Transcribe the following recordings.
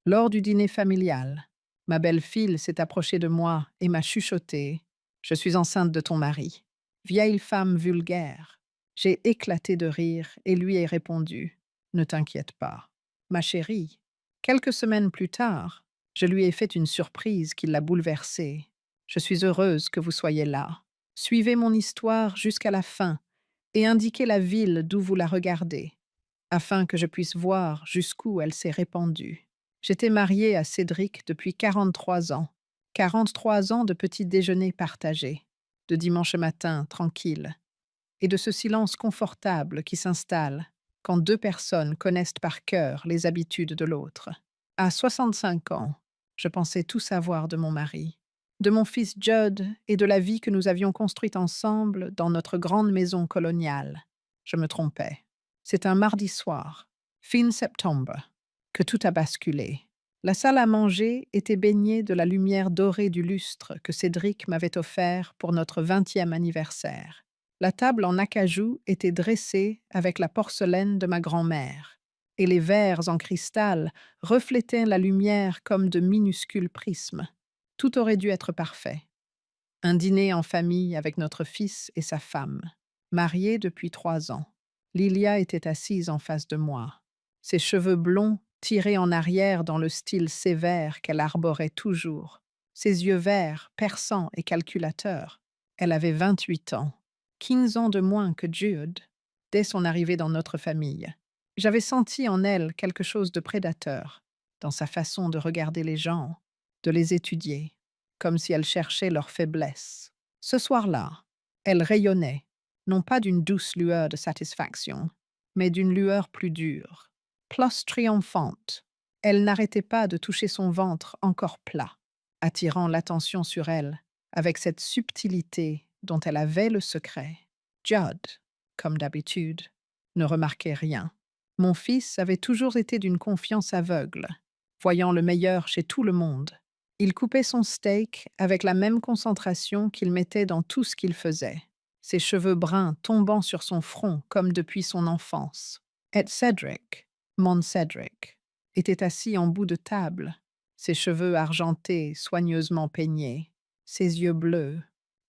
Lors du dîner familial, ma belle-fille s'est approchée de moi et m'a chuchoté: «Je suis enceinte de ton mari.» Vieille femme vulgaire. J'ai éclaté de rire et lui ai répondu: «Ne t'inquiète pas, ma chérie.» Quelques semaines plus tard, je lui ai fait une surprise qui l'a bouleversée. «Je suis heureuse que vous soyez là. Suivez mon histoire jusqu'à la fin et indiquez la ville d'où vous la regardez, afin que je puisse voir jusqu'où elle s'est répandue.» J'étais mariée à Cédric depuis 43 ans. 43 ans de petits déjeuners partagés, de dimanche matin tranquilles, et de ce silence confortable qui s'installe quand deux personnes connaissent par cœur les habitudes de l'autre. À 65 ans, je pensais tout savoir de mon mari, de mon fils Judd et de la vie que nous avions construite ensemble dans notre grande maison coloniale. Je me trompais. C'est un mardi soir, fin septembre, que tout a basculé. La salle à manger était baignée de la lumière dorée du lustre que Cédric m'avait offert pour notre 20e anniversaire. La table en acajou était dressée avec la porcelaine de ma grand-mère, et les verres en cristal reflétaient la lumière comme de minuscules prismes. Tout aurait dû être parfait. Un dîner en famille avec notre fils et sa femme, mariés depuis 3 ans. Lilia était assise en face de moi, ses cheveux blonds tirés en arrière dans le style sévère qu'elle arborait toujours, ses yeux verts, perçants et calculateurs. Elle avait 28 ans, 15 ans de moins que Jude, dès son arrivée dans notre famille. J'avais senti en elle quelque chose de prédateur, dans sa façon de regarder les gens, de les étudier, comme si elle cherchait leur faiblesse. Ce soir-là, elle rayonnait, non pas d'une douce lueur de satisfaction, mais d'une lueur plus dure, plus triomphante. Elle n'arrêtait pas de toucher son ventre encore plat, attirant l'attention sur elle, avec cette subtilité dont elle avait le secret. Judd, comme d'habitude, ne remarquait rien. Mon fils avait toujours été d'une confiance aveugle, voyant le meilleur chez tout le monde. Il coupait son steak avec la même concentration qu'il mettait dans tout ce qu'il faisait, ses cheveux bruns tombant sur son front comme depuis son enfance. Et Cédric, mon Cédric, était assis en bout de table, ses cheveux argentés soigneusement peignés, ses yeux bleus,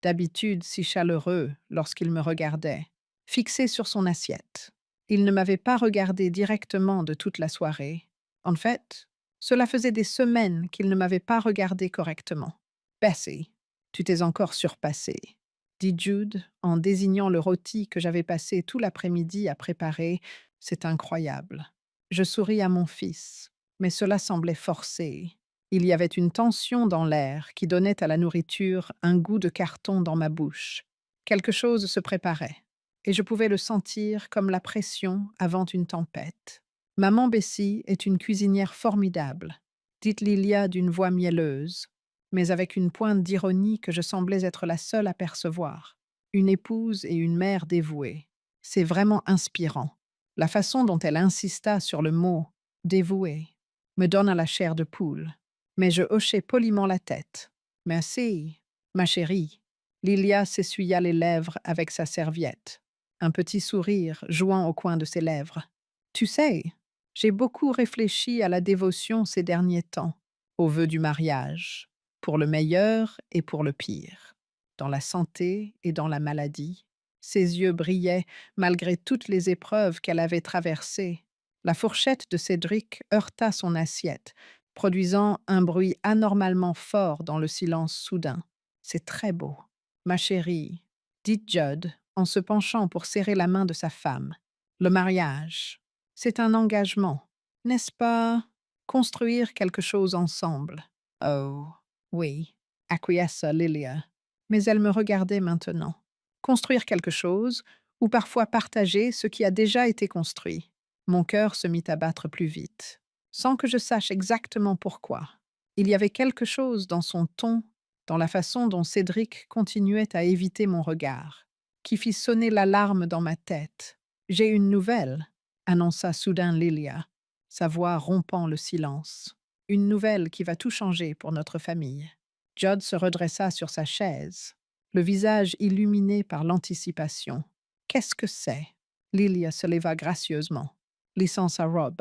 d'habitude si chaleureux lorsqu'il me regardait, fixés sur son assiette. Il ne m'avait pas regardé directement de toute la soirée. En fait, cela faisait des semaines qu'il ne m'avait pas regardé correctement. «Bessie, tu t'es encore surpassée», dit Jude en désignant le rôti que j'avais passé tout l'après-midi à préparer. «C'est incroyable.» Je souris à mon fils, mais cela semblait forcé. Il y avait une tension dans l'air qui donnait à la nourriture un goût de carton dans ma bouche. Quelque chose se préparait, et je pouvais le sentir comme la pression avant une tempête. «Maman Bessie est une cuisinière formidable», dit Lilia d'une voix mielleuse, mais avec une pointe d'ironie que je semblais être la seule à percevoir. Une épouse et une mère dévouées. C'est vraiment inspirant. La façon dont elle insista sur le mot «dévouée» me donne à la chair de poule. Mais je hochai poliment la tête. «Merci, ma chérie.» Lilia s'essuya les lèvres avec sa serviette, un petit sourire jouant au coin de ses lèvres. «Tu sais, j'ai beaucoup réfléchi à la dévotion ces derniers temps, aux vœux du mariage, pour le meilleur et pour le pire, dans la santé et dans la maladie.» Ses yeux brillaient malgré toutes les épreuves qu'elle avait traversées. La fourchette de Cédric heurta son assiette, produisant un bruit anormalement fort dans le silence soudain. «C'est très beau, ma chérie», dit Judd en se penchant pour serrer la main de sa femme. «Le mariage, c'est un engagement, n'est-ce pas? Construire quelque chose ensemble.» «Oh, oui», acquiesça Lilia, mais elle me regardait maintenant. Construire quelque chose, ou parfois partager ce qui a déjà été construit. Mon cœur se mit à battre plus vite, sans que je sache exactement pourquoi. Il y avait quelque chose dans son ton, dans la façon dont Cédric continuait à éviter mon regard, qui fit sonner l'alarme dans ma tête. «J'ai une nouvelle», annonça soudain Lilia, sa voix rompant le silence. «Une nouvelle qui va tout changer pour notre famille.» Judd se redressa sur sa chaise, le visage illuminé par l'anticipation. «Qu'est-ce que c'est?» Lilia se leva gracieusement, lissant sa robe.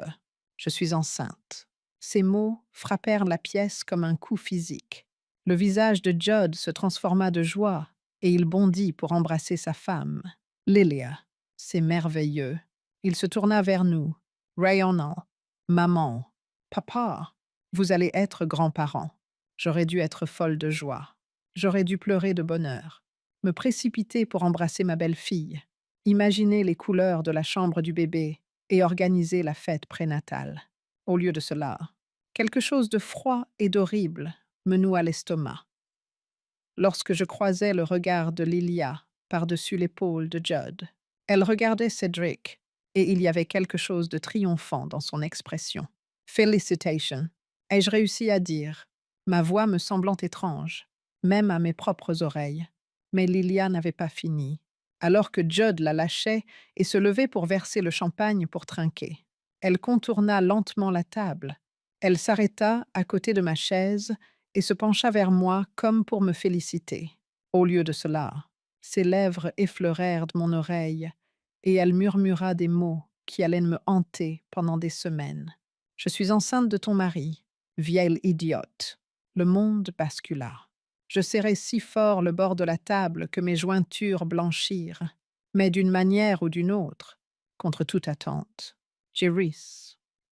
«Je suis enceinte.» Ces mots frappèrent la pièce comme un coup physique. Le visage de Judd se transforma de joie et il bondit pour embrasser sa femme. Lilia, c'est merveilleux. Il se tourna vers nous, rayonnant. Maman, papa, vous allez être grands-parents. J'aurais dû être folle de joie. J'aurais dû pleurer de bonheur, me précipiter pour embrasser ma belle-fille, imaginer les couleurs de la chambre du bébé et organiser la fête prénatale. Au lieu de cela, quelque chose de froid et d'horrible me noua l'estomac. Lorsque je croisais le regard de Lilia par-dessus l'épaule de Judd, elle regardait Cédric, et il y avait quelque chose de triomphant dans son expression. Félicitations, ai-je réussi à dire, ma voix me semblant étrange, même à mes propres oreilles. Mais Lilia n'avait pas fini, alors que Judd la lâchait et se levait pour verser le champagne pour trinquer. Elle contourna lentement la table. Elle s'arrêta à côté de ma chaise et se pencha vers moi comme pour me féliciter. Au lieu de cela, ses lèvres effleurèrent mon oreille et elle murmura des mots qui allaient me hanter pendant des semaines. Je suis enceinte de ton mari, vieille idiote. Le monde bascula. Je serrai si fort le bord de la table que mes jointures blanchirent, mais d'une manière ou d'une autre, contre toute attente. J'ai ri,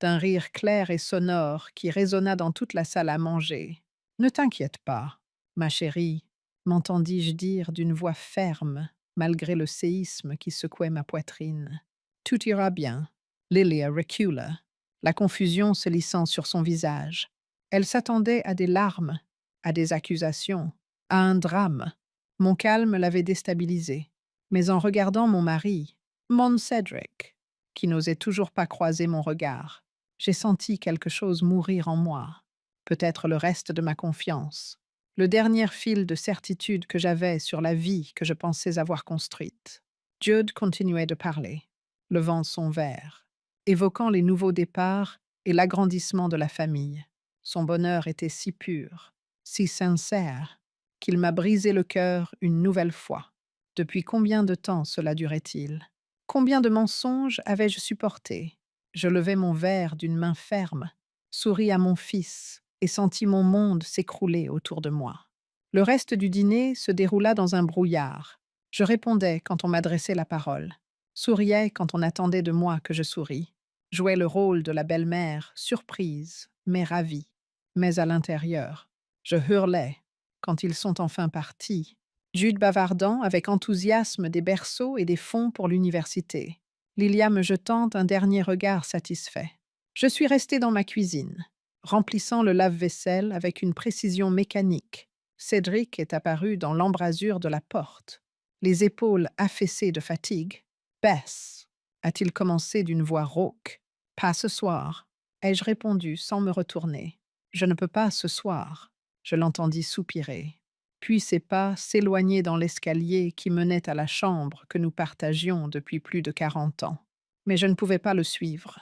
d'un rire clair et sonore qui résonna dans toute la salle à manger. Ne t'inquiète pas, ma chérie, m'entendis-je dire d'une voix ferme, malgré le séisme qui secouait ma poitrine. Tout ira bien. Lilia recula, la confusion se lissant sur son visage. Elle s'attendait à des larmes, à des accusations, à un drame. Mon calme l'avait déstabilisée. Mais en regardant mon mari, mon Cédric, qui n'osait toujours pas croiser mon regard, j'ai senti quelque chose mourir en moi, peut-être le reste de ma confiance, le dernier fil de certitude que j'avais sur la vie que je pensais avoir construite. Judd continuait de parler, levant son verre, évoquant les nouveaux départs et l'agrandissement de la famille. Son bonheur était si pur, si sincère, qu'il m'a brisé le cœur une nouvelle fois. Depuis combien de temps cela durait-il? Combien de mensonges avais-je supportés? Je levai mon verre d'une main ferme, souris à mon fils et sentis mon monde s'écrouler autour de moi. Le reste du dîner se déroula dans un brouillard. Je répondais quand on m'adressait la parole, souriais quand on attendait de moi que je souris, jouais le rôle de la belle-mère, surprise, mais ravie. Mais à l'intérieur, je hurlais quand ils sont enfin partis, Jude bavardant avec enthousiasme des berceaux et des fonds pour l'université, Lilia me jetant un dernier regard satisfait. Je suis restée dans ma cuisine, remplissant le lave-vaisselle avec une précision mécanique. Cédric est apparu dans l'embrasure de la porte, les épaules affaissées de fatigue. Bess, a-t-il commencé d'une voix rauque. Pas ce soir, ai-je répondu sans me retourner. Je ne peux pas ce soir. Je l'entendis soupirer. Puis ses pas s'éloignaient dans l'escalier qui menait à la chambre que nous partagions depuis plus de 40 ans. Mais je ne pouvais pas le suivre.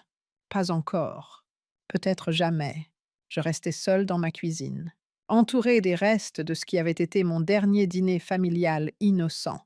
Pas encore. Peut-être jamais. Je restais seule dans ma cuisine, entourée des restes de ce qui avait été mon dernier dîner familial innocent.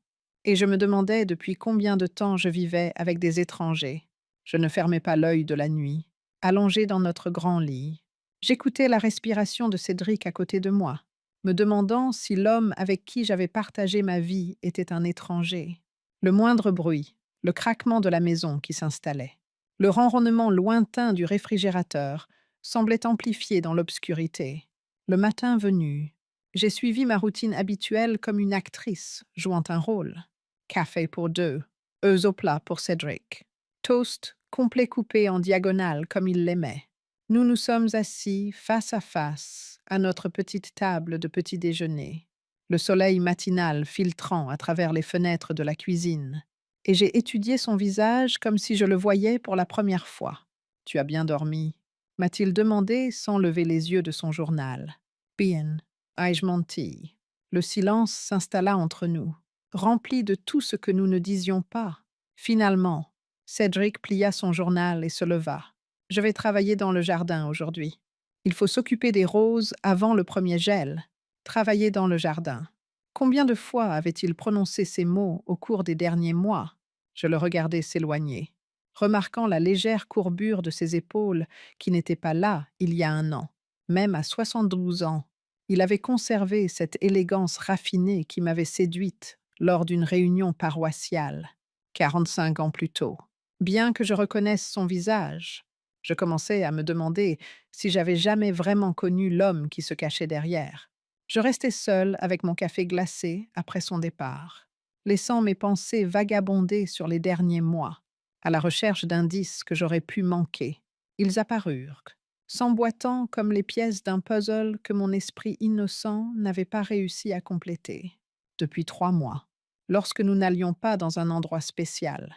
Et je me demandais depuis combien de temps je vivais avec des étrangers. Je ne fermais pas l'œil de la nuit, allongée dans notre grand lit. J'écoutais la respiration de Cédric à côté de moi, me demandant si l'homme avec qui j'avais partagé ma vie était un étranger. Le moindre bruit, le craquement de la maison qui s'installait, le ronronnement lointain du réfrigérateur semblait amplifié dans l'obscurité. Le matin venu, j'ai suivi ma routine habituelle comme une actrice jouant un rôle. Café pour deux, œufs au plat pour Cédric, toast complet coupé en diagonale comme il l'aimait. Nous nous sommes assis face à face à notre petite table de petit déjeuner, le soleil matinal filtrant à travers les fenêtres de la cuisine, et j'ai étudié son visage comme si je le voyais pour la première fois. « Tu as bien dormi ?» m'a-t-il demandé sans lever les yeux de son journal. « Bien, ai-je menti ?» Le silence s'installa entre nous, rempli de tout ce que nous ne disions pas. Finalement, Cédric plia son journal et se leva. « Je vais travailler dans le jardin aujourd'hui. Il faut s'occuper des roses avant le premier gel. Travailler dans le jardin. » Combien de fois avait-il prononcé ces mots au cours des derniers mois? Je le regardais s'éloigner, remarquant la légère courbure de ses épaules qui n'était pas là il y a un an. Même à 72 ans, il avait conservé cette élégance raffinée qui m'avait séduite lors d'une réunion paroissiale, 45 ans plus tôt. Bien que je reconnaisse son visage, je commençais à me demander si j'avais jamais vraiment connu l'homme qui se cachait derrière. Je restais seule avec mon café glacé après son départ, laissant mes pensées vagabonder sur les derniers mois, à la recherche d'indices que j'aurais pu manquer. Ils apparurent, s'emboîtant comme les pièces d'un puzzle que mon esprit innocent n'avait pas réussi à compléter. Depuis 3 mois, lorsque nous n'allions pas dans un endroit spécial,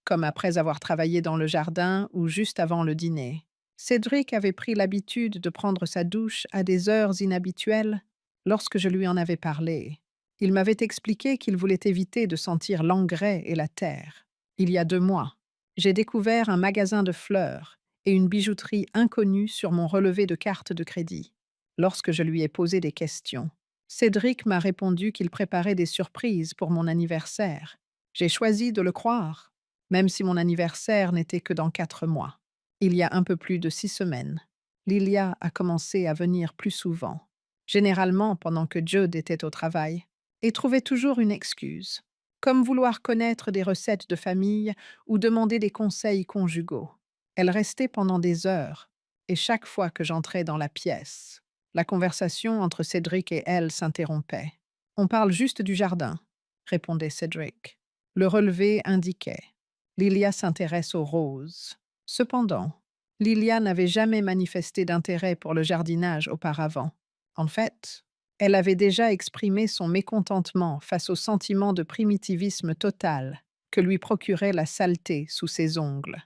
comme après avoir travaillé dans le jardin ou juste avant le dîner, Cédric avait pris l'habitude de prendre sa douche à des heures inhabituelles lorsque je lui en avais parlé. Il m'avait expliqué qu'il voulait éviter de sentir l'engrais et la terre. Il y a 2 mois, j'ai découvert un magasin de fleurs et une bijouterie inconnue sur mon relevé de carte de crédit. Lorsque je lui ai posé des questions, Cédric m'a répondu qu'il préparait des surprises pour mon anniversaire. J'ai choisi de le croire, même si mon anniversaire n'était que dans 4 mois. Il y a un peu plus de 6 semaines, Lilia a commencé à venir plus souvent, généralement pendant que Jude était au travail, et trouvait toujours une excuse, comme vouloir connaître des recettes de famille ou demander des conseils conjugaux. Elle restait pendant des heures, et chaque fois que j'entrais dans la pièce, la conversation entre Cédric et elle s'interrompait. « On parle juste du jardin », répondait Cédric. Le relevé indiquait: « Lilia s'intéresse aux roses ». Cependant, Lilia n'avait jamais manifesté d'intérêt pour le jardinage auparavant. En fait, elle avait déjà exprimé son mécontentement face au sentiment de primitivisme total que lui procurait la saleté sous ses ongles.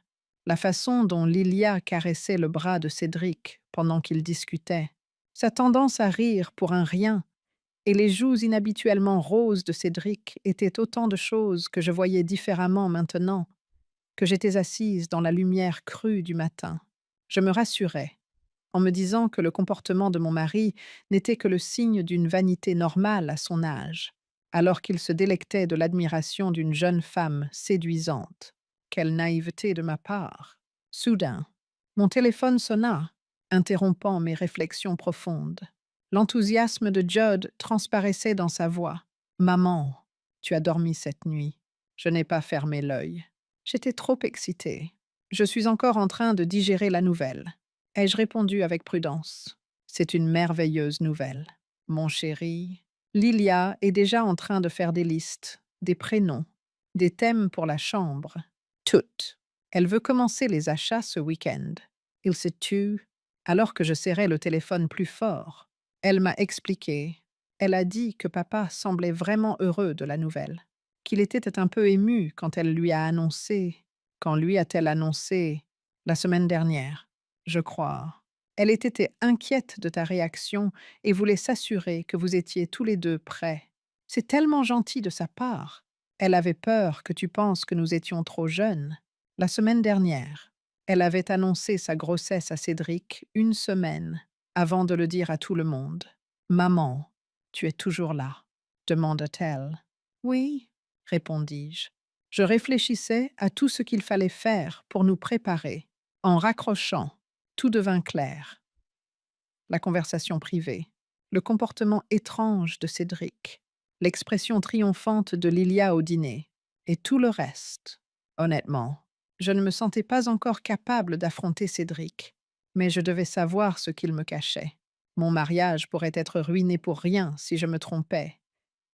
La façon dont Lilia caressait le bras de Cédric pendant qu'ils discutaient, sa tendance à rire pour un rien et les joues inhabituellement roses de Cédric étaient autant de choses que je voyais différemment maintenant que j'étais assise dans la lumière crue du matin. Je me rassurais en me disant que le comportement de mon mari n'était que le signe d'une vanité normale à son âge, alors qu'il se délectait de l'admiration d'une jeune femme séduisante. Quelle naïveté de ma part! Soudain, mon téléphone sonna, interrompant mes réflexions profondes. L'enthousiasme de Judd transparaissait dans sa voix. « Maman, tu as dormi cette nuit. » Je n'ai pas fermé l'œil. J'étais trop excitée. Je suis encore en train de digérer la nouvelle. Ai-je répondu avec prudence. C'est une merveilleuse nouvelle. Mon chéri, Lilia est déjà en train de faire des listes, des prénoms, des thèmes pour la chambre. Toutes. Elle veut commencer les achats ce week-end. Il se tue alors que je serrais le téléphone plus fort. Elle m'a expliqué. Elle a dit que papa semblait vraiment heureux de la nouvelle, qu'il était un peu ému quand elle lui a annoncé. Quand lui a-t-elle annoncé? La semaine dernière, je crois. Elle était inquiète de ta réaction et voulait s'assurer que vous étiez tous les deux prêts. C'est tellement gentil de sa part. Elle avait peur que tu penses que nous étions trop jeunes. La semaine dernière, elle avait annoncé sa grossesse à Cédric 1 semaine avant de le dire à tout le monde. « Maman, tu es toujours là ?» demanda-t-elle. « Oui, » répondis-je. Je réfléchissais à tout ce qu'il fallait faire pour nous préparer. En raccrochant, tout devint clair. La conversation privée, le comportement étrange de Cédric, l'expression triomphante de Lilia au dîner, et tout le reste. Honnêtement, je ne me sentais pas encore capable d'affronter Cédric, mais je devais savoir ce qu'il me cachait. Mon mariage pourrait être ruiné pour rien si je me trompais,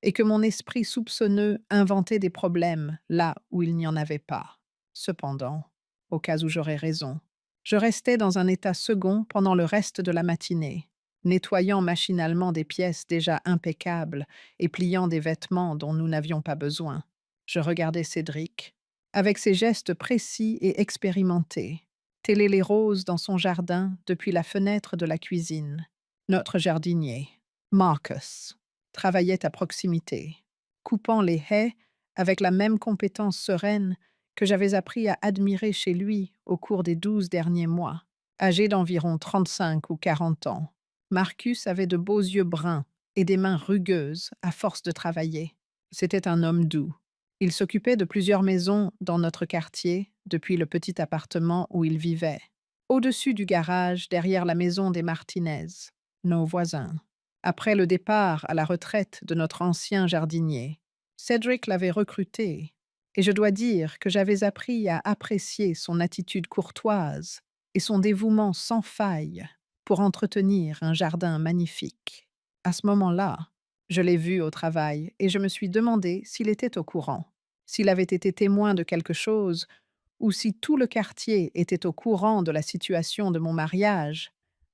et que mon esprit soupçonneux inventait des problèmes là où il n'y en avait pas. Cependant, au cas où j'aurais raison, je restais dans un état second pendant le reste de la matinée, nettoyant machinalement des pièces déjà impeccables et pliant des vêtements dont nous n'avions pas besoin. Je regardais Cédric, avec ses gestes précis et expérimentés, têler les roses dans son jardin depuis la fenêtre de la cuisine. Notre jardinier, Marcus, travaillait à proximité, coupant les haies avec la même compétence sereine que j'avais appris à admirer chez lui au cours des 12 derniers mois. Âgé d'environ 35 ou 40 ans, Marcus avait de beaux yeux bruns et des mains rugueuses à force de travailler. C'était un homme doux, Il s'occupait de plusieurs maisons dans notre quartier, depuis le petit appartement où il vivait. Au-dessus du garage, derrière la maison des Martinez, nos voisins. Après le départ à la retraite de notre ancien jardinier, Cédric l'avait recruté, et je dois dire que j'avais appris à apprécier son attitude courtoise et son dévouement sans faille pour entretenir un jardin magnifique. À ce moment-là, je l'ai vu au travail et je me suis demandé s'il était au courant, s'il avait été témoin de quelque chose ou si tout le quartier était au courant de la situation de mon mariage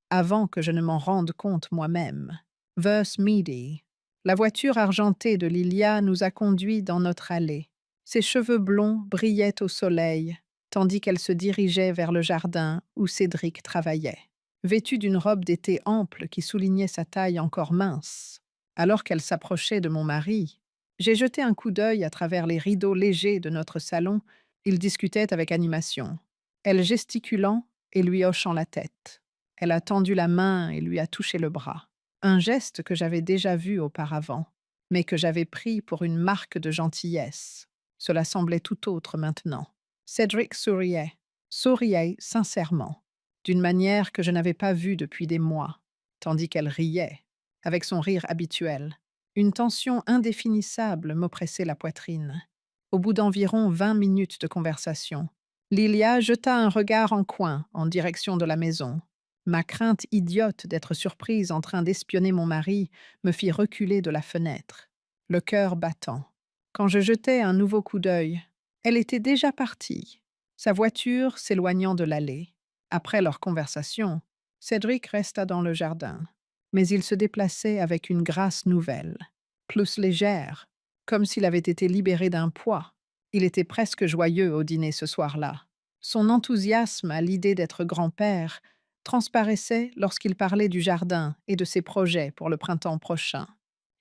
avant que je ne m'en rende compte moi-même. Vers midi, la voiture argentée de Lilia nous a conduits dans notre allée. Ses cheveux blonds brillaient au soleil, tandis qu'elle se dirigeait vers le jardin où Cédric travaillait, vêtue d'une robe d'été ample qui soulignait sa taille encore mince. Alors qu'elle s'approchait de mon mari, j'ai jeté un coup d'œil à travers les rideaux légers de notre salon. Il discutait avec animation, elle gesticulant et lui hochant la tête. Elle a tendu la main et lui a touché le bras. Un geste que j'avais déjà vu auparavant, mais que j'avais pris pour une marque de gentillesse. Cela semblait tout autre maintenant. Cédric souriait sincèrement, d'une manière que je n'avais pas vue depuis des mois, tandis qu'elle riait, avec son rire habituel. Une tension indéfinissable m'oppressait la poitrine. Au bout d'environ 20 minutes de conversation, Lilia jeta un regard en coin en direction de la maison. Ma crainte idiote d'être surprise en train d'espionner mon mari me fit reculer de la fenêtre, le cœur battant. Quand je jetai un nouveau coup d'œil, elle était déjà partie, sa voiture s'éloignant de l'allée. Après leur conversation, Cédric resta dans le jardin, mais il se déplaçait avec une grâce nouvelle, plus légère, comme s'il avait été libéré d'un poids. Il était presque joyeux au dîner ce soir-là. Son enthousiasme à l'idée d'être grand-père transparaissait lorsqu'il parlait du jardin et de ses projets pour le printemps prochain.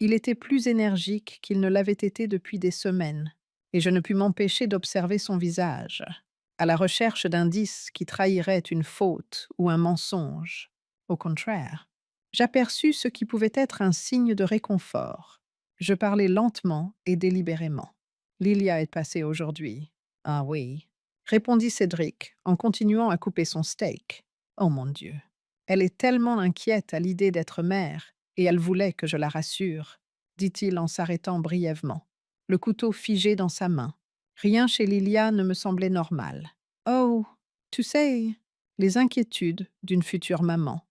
Il était plus énergique qu'il ne l'avait été depuis des semaines, et je ne pus m'empêcher d'observer son visage, à la recherche d'indices qui trahiraient une faute ou un mensonge. Au contraire, j'aperçus ce qui pouvait être un signe de réconfort. Je parlais lentement et délibérément. Lilia est passée aujourd'hui. Ah oui, répondit Cédric en continuant à couper son steak. Oh mon Dieu. Elle est tellement inquiète à l'idée d'être mère et elle voulait que je la rassure, dit-il en s'arrêtant brièvement, le couteau figé dans sa main. Rien chez Lilia ne me semblait normal. Oh, tu sais, les inquiétudes d'une future maman.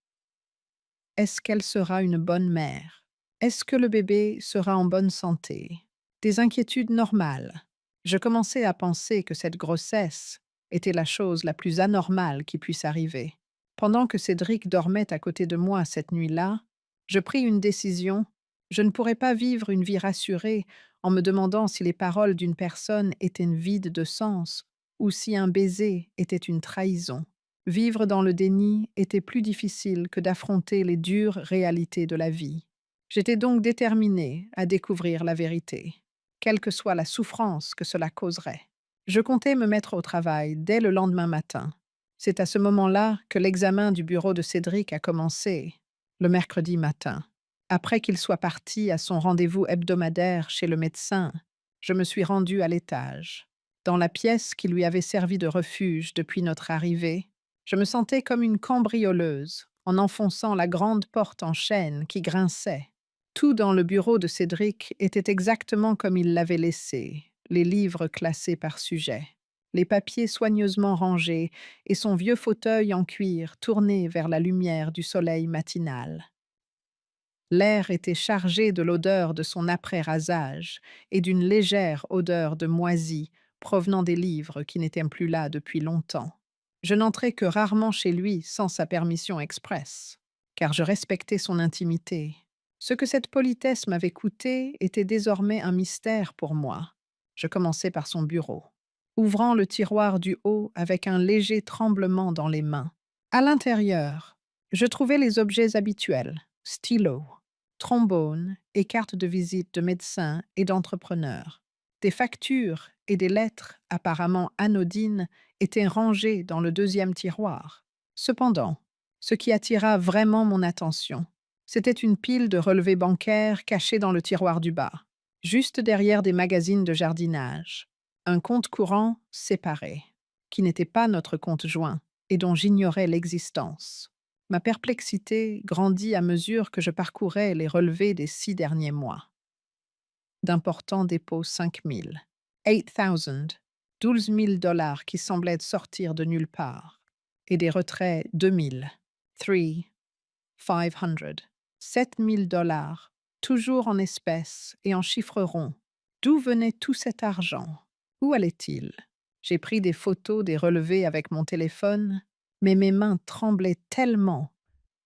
Est-ce qu'elle sera une bonne mère? Est-ce que le bébé sera en bonne santé? Des inquiétudes normales. Je commençais à penser que cette grossesse était la chose la plus anormale qui puisse arriver. Pendant que Cédric dormait à côté de moi cette nuit-là, je pris une décision. Je ne pourrais pas vivre une vie rassurée en me demandant si les paroles d'une personne étaient vides de sens ou si un baiser était une trahison. Vivre dans le déni était plus difficile que d'affronter les dures réalités de la vie. J'étais donc déterminée à découvrir la vérité, quelle que soit la souffrance que cela causerait. Je comptais me mettre au travail dès le lendemain matin. C'est à ce moment-là que l'examen du bureau de Cédric a commencé, le mercredi matin. Après qu'il soit parti à son rendez-vous hebdomadaire chez le médecin, je me suis rendue à l'étage. Dans la pièce qui lui avait servi de refuge depuis notre arrivée, je me sentais comme une cambrioleuse en enfonçant la grande porte en chêne qui grinçait. Tout dans le bureau de Cédric était exactement comme il l'avait laissé, les livres classés par sujet, les papiers soigneusement rangés et son vieux fauteuil en cuir tourné vers la lumière du soleil matinal. L'air était chargé de l'odeur de son après-rasage et d'une légère odeur de moisi provenant des livres qui n'étaient plus là depuis longtemps. Je n'entrais que rarement chez lui sans sa permission expresse, car je respectais son intimité. Ce que cette politesse m'avait coûté était désormais un mystère pour moi. Je commençai par son bureau, ouvrant le tiroir du haut avec un léger tremblement dans les mains. À l'intérieur, je trouvais les objets habituels, stylos, trombones et cartes de visite de médecins et d'entrepreneurs. Des factures et des lettres apparemment anodines étaient rangées dans le deuxième tiroir. Cependant, ce qui attira vraiment mon attention, c'était une pile de relevés bancaires cachés dans le tiroir du bas. juste derrière des magazines de jardinage. Un compte courant séparé, qui n'était pas notre compte joint et dont j'ignorais l'existence. Ma perplexité grandit à mesure que je parcourais les relevés des 6 derniers mois. D'importants dépôts 5 000, 8 000, 12 000 dollars qui semblaient sortir de nulle part, et des retraits 2 000, 3 500, 7 000 dollars, toujours en espèces et en chiffres ronds. D'où venait tout cet argent? Où allait-il? J'ai pris des photos des relevés avec mon téléphone, mais mes mains tremblaient tellement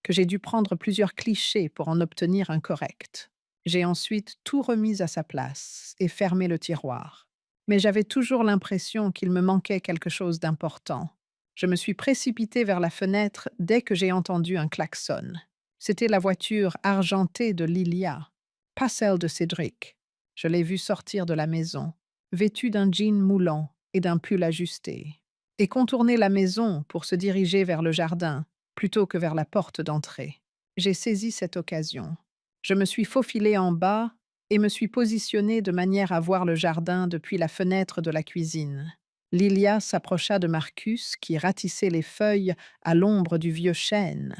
que j'ai dû prendre plusieurs clichés pour en obtenir un correct. J'ai ensuite tout remis à sa place et fermé le tiroir. Mais j'avais toujours l'impression qu'il me manquait quelque chose d'important. Je me suis précipitée vers la fenêtre dès que j'ai entendu un klaxon. C'était la voiture argentée de Lilia, pas celle de Cédric. Je l'ai vu sortir de la maison, vêtu d'un jean moulant et d'un pull ajusté, et contourner la maison pour se diriger vers le jardin plutôt que vers la porte d'entrée. J'ai saisi cette occasion. Je me suis faufilée en bas et me suis positionnée de manière à voir le jardin depuis la fenêtre de la cuisine. Lilia s'approcha de Marcus qui ratissait les feuilles à l'ombre du vieux chêne.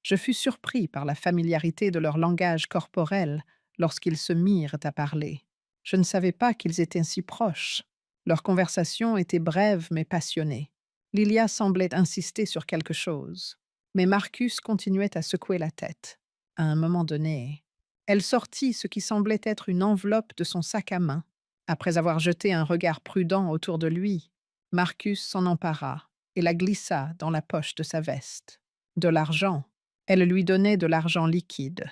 Je fus surpris par la familiarité de leur langage corporel lorsqu'ils se mirent à parler. Je ne savais pas qu'ils étaient si proches. Leur conversation était brève mais passionnée. Lilia semblait insister sur quelque chose, mais Marcus continuait à secouer la tête. À un moment donné, elle sortit ce qui semblait être une enveloppe de son sac à main. Après avoir jeté un regard prudent autour de lui, Marcus s'en empara et la glissa dans la poche de sa veste. De l'argent. Elle lui donnait de l'argent liquide.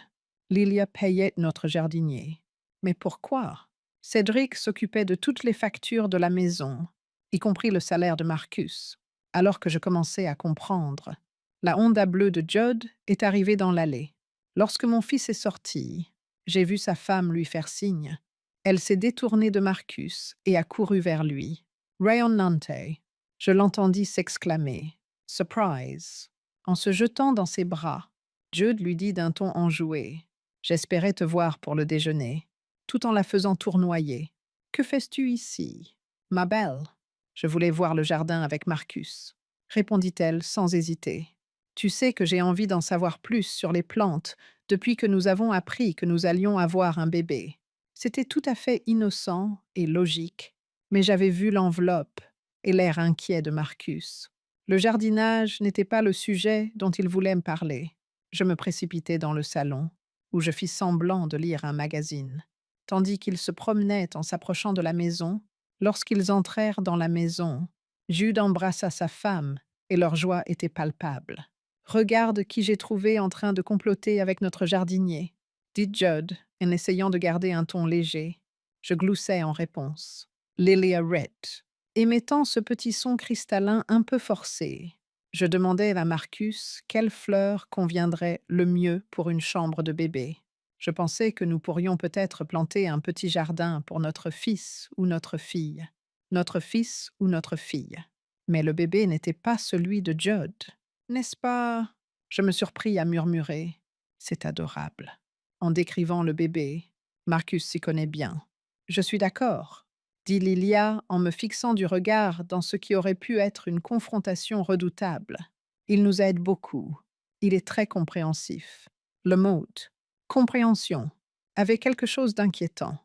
Lilia payait notre jardinier. Mais pourquoi? Cédric s'occupait de toutes les factures de la maison, y compris le salaire de Marcus. Alors que je commençais à comprendre, la Honda bleue de Judd est arrivée dans l'allée. Lorsque mon fils est sorti, j'ai vu sa femme lui faire signe. Elle s'est détournée de Marcus et a couru vers lui. Rayon Nante. Je l'entendis s'exclamer. Surprise. En se jetant dans ses bras, Judd lui dit d'un ton enjoué. J'espérais te voir pour le déjeuner, tout en la faisant tournoyer. Que fais-tu ici? Ma belle. Je voulais voir le jardin avec Marcus, répondit-elle sans hésiter. Tu sais que j'ai envie d'en savoir plus sur les plantes depuis que nous avons appris que nous allions avoir un bébé. C'était tout à fait innocent et logique, mais j'avais vu l'enveloppe et l'air inquiet de Marcus. Le jardinage n'était pas le sujet dont il voulait me parler. Je me précipitai dans le salon, où je fis semblant de lire un magazine, tandis qu'il se promenait en s'approchant de la maison. Lorsqu'ils entrèrent dans la maison, Jude embrassa sa femme et leur joie était palpable. Regarde qui j'ai trouvé en train de comploter avec notre jardinier, dit Judd en essayant de garder un ton léger. Je gloussai en réponse. Lilia Rhett, émettant ce petit son cristallin un peu forcé. Je demandai à Marcus quelle fleur conviendrait le mieux pour une chambre de bébé. Je pensais que nous pourrions peut-être planter un petit jardin pour notre fils ou notre fille. Notre fils ou notre fille. Mais le bébé n'était pas celui de Judd. N'est-ce pas? Je me surpris à murmurer. C'est adorable. En décrivant le bébé, Marcus s'y connaît bien. Je suis d'accord, dit Lilia en me fixant du regard dans ce qui aurait pu être une confrontation redoutable. Il nous aide beaucoup. Il est très compréhensif. Le mot compréhension avait quelque chose d'inquiétant,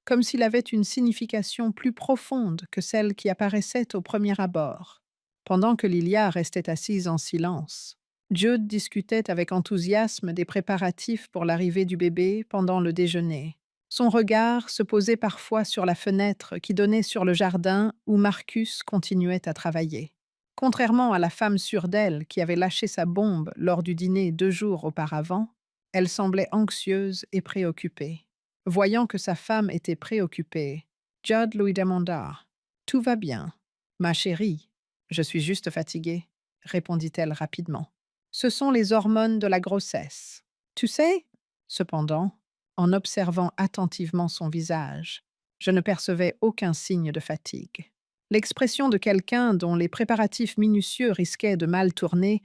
comme s'il avait une signification plus profonde que celle qui apparaissait au premier abord. Pendant que Lilia restait assise en silence, Jude discutait avec enthousiasme des préparatifs pour l'arrivée du bébé pendant le déjeuner. Son regard se posait parfois sur la fenêtre qui donnait sur le jardin où Marcus continuait à travailler. Contrairement à la femme sûre d'elle qui avait lâché sa bombe lors du dîner 2 jours auparavant, elle semblait anxieuse et préoccupée. Voyant que sa femme était préoccupée, Judd lui demanda « Tout va bien, ma chérie. Je suis juste fatiguée, répondit-elle rapidement. Ce sont les hormones de la grossesse. Tu sais, cependant, en observant attentivement son visage, je ne percevais aucun signe de fatigue. L'expression de quelqu'un dont les préparatifs minutieux risquaient de mal tourner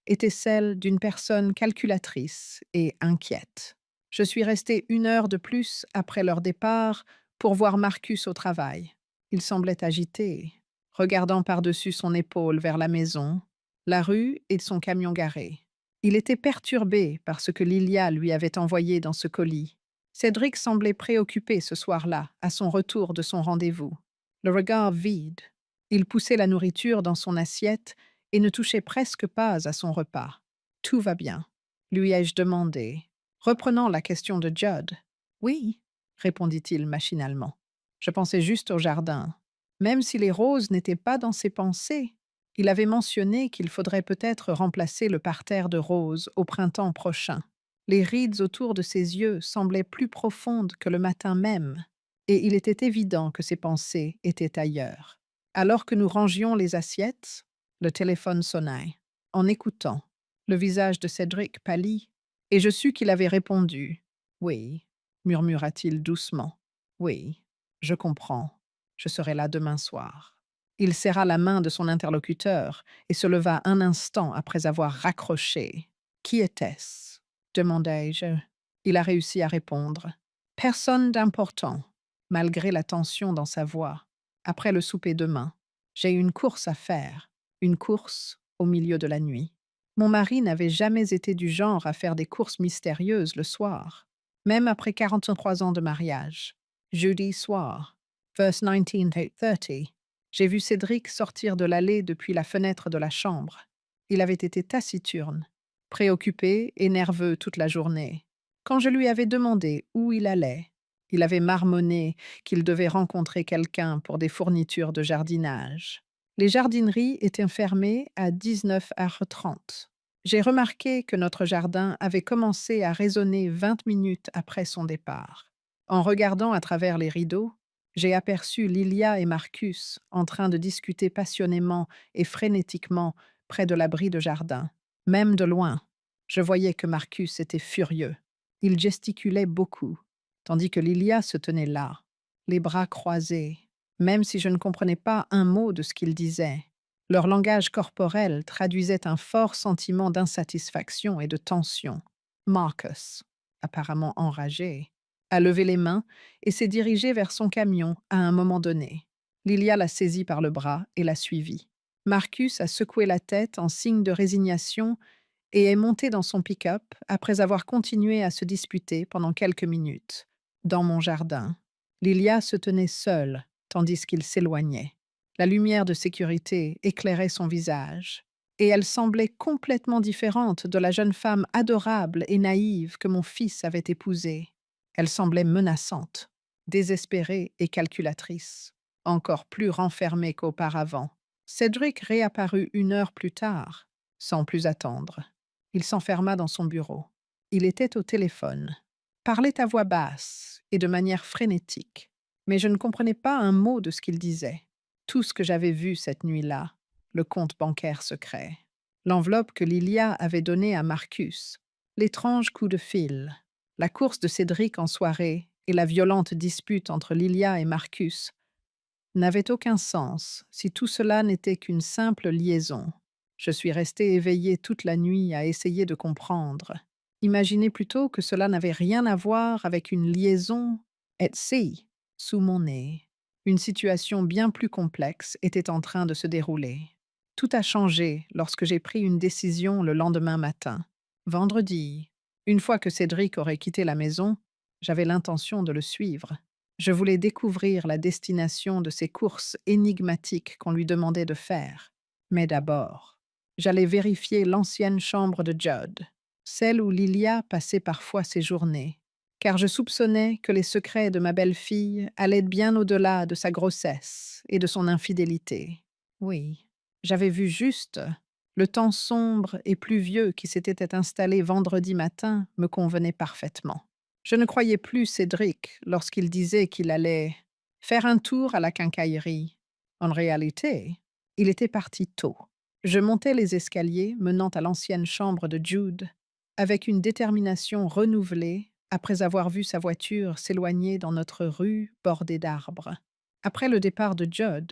était celle d'une personne calculatrice et inquiète. Je suis restée 1 heure de plus après leur départ pour voir Marcus au travail. Il semblait agité, regardant par-dessus son épaule vers la maison, la rue et son camion garé. Il était perturbé par ce que Lilia lui avait envoyé dans ce colis. Cédric semblait préoccupé ce soir-là, à son retour de son rendez-vous. Le regard vide. Il poussait la nourriture dans son assiette et ne touchait presque pas à son repas. Tout va bien, lui ai-je demandé, reprenant la question de Judd. Oui, répondit-il machinalement. Je pensais juste au jardin. Même si les roses n'étaient pas dans ses pensées, il avait mentionné qu'il faudrait peut-être remplacer le parterre de roses au printemps prochain. Les rides autour de ses yeux semblaient plus profondes que le matin même, et il était évident que ses pensées étaient ailleurs. Alors que nous rangions les assiettes, le téléphone sonna. En écoutant, le visage de Cédric pâlit, et je sus qu'il avait répondu. « Oui », murmura-t-il doucement. « Oui, je comprends. Je serai là demain soir. » Il serra la main de son interlocuteur et se leva un instant après avoir raccroché. « Qui était-ce » demandai-je. Il a réussi à répondre. « Personne d'important », malgré la tension dans sa voix. Après le souper demain, j'ai une course à faire, une course au milieu de la nuit. Mon mari n'avait jamais été du genre à faire des courses mystérieuses le soir, même après 43 ans de mariage. Jeudi soir, vers 19:30, j'ai vu Cédric sortir de l'allée depuis la fenêtre de la chambre. Il avait été taciturne, préoccupé et nerveux toute la journée. Quand je lui avais demandé où il allait, il avait marmonné qu'il devait rencontrer quelqu'un pour des fournitures de jardinage. Les jardineries étaient fermées à 19h30. J'ai remarqué que notre jardin avait commencé à résonner 20 minutes après son départ. En regardant à travers les rideaux, j'ai aperçu Lilia et Marcus en train de discuter passionnément et frénétiquement près de l'abri de jardin. Même de loin, je voyais que Marcus était furieux. Il gesticulait beaucoup, tandis que Lilia se tenait là, les bras croisés, même si je ne comprenais pas un mot de ce qu'ils disaient. Leur langage corporel traduisait un fort sentiment d'insatisfaction et de tension. Marcus, apparemment enragé, a levé les mains et s'est dirigé vers son camion à un moment donné. Lilia l'a saisi par le bras et l'a suivi. Marcus a secoué la tête en signe de résignation et est monté dans son pick-up après avoir continué à se disputer pendant quelques minutes. Dans mon jardin, Lilia se tenait seule tandis qu'il s'éloignait. La lumière de sécurité éclairait son visage, et elle semblait complètement différente de la jeune femme adorable et naïve que mon fils avait épousée. Elle semblait menaçante, désespérée et calculatrice, encore plus renfermée qu'auparavant. Cédric réapparut 1 heure plus tard, sans plus attendre. Il s'enferma dans son bureau. Il était au téléphone, parlait à voix basse et de manière frénétique, mais je ne comprenais pas un mot de ce qu'il disait. Tout ce que j'avais vu cette nuit-là, le compte bancaire secret, l'enveloppe que Lilia avait donnée à Marcus, l'étrange coup de fil, la course de Cédric en soirée et la violente dispute entre Lilia et Marcus n'avaient aucun sens si tout cela n'était qu'une simple liaison. Je suis resté éveillé toute la nuit à essayer de comprendre. Imaginez plutôt que cela n'avait rien à voir avec une liaison Etsy sous mon nez. Une situation bien plus complexe était en train de se dérouler. Tout a changé lorsque j'ai pris une décision le lendemain matin. Vendredi, une fois que Cédric aurait quitté la maison, j'avais l'intention de le suivre. Je voulais découvrir la destination de ces courses énigmatiques qu'on lui demandait de faire. Mais d'abord, j'allais vérifier l'ancienne chambre de Judd, celle où Lilia passait parfois ses journées, car je soupçonnais que les secrets de ma belle-fille allaient bien au-delà de sa grossesse et de son infidélité. Oui, j'avais vu juste. Le temps sombre et pluvieux qui s'était installé vendredi matin me convenait parfaitement. Je ne croyais plus Cédric lorsqu'il disait qu'il allait faire un tour à la quincaillerie. En réalité, il était parti tôt. Je montais les escaliers menant à l'ancienne chambre de Jude avec une détermination renouvelée après avoir vu sa voiture s'éloigner dans notre rue bordée d'arbres. Après le départ de Judd,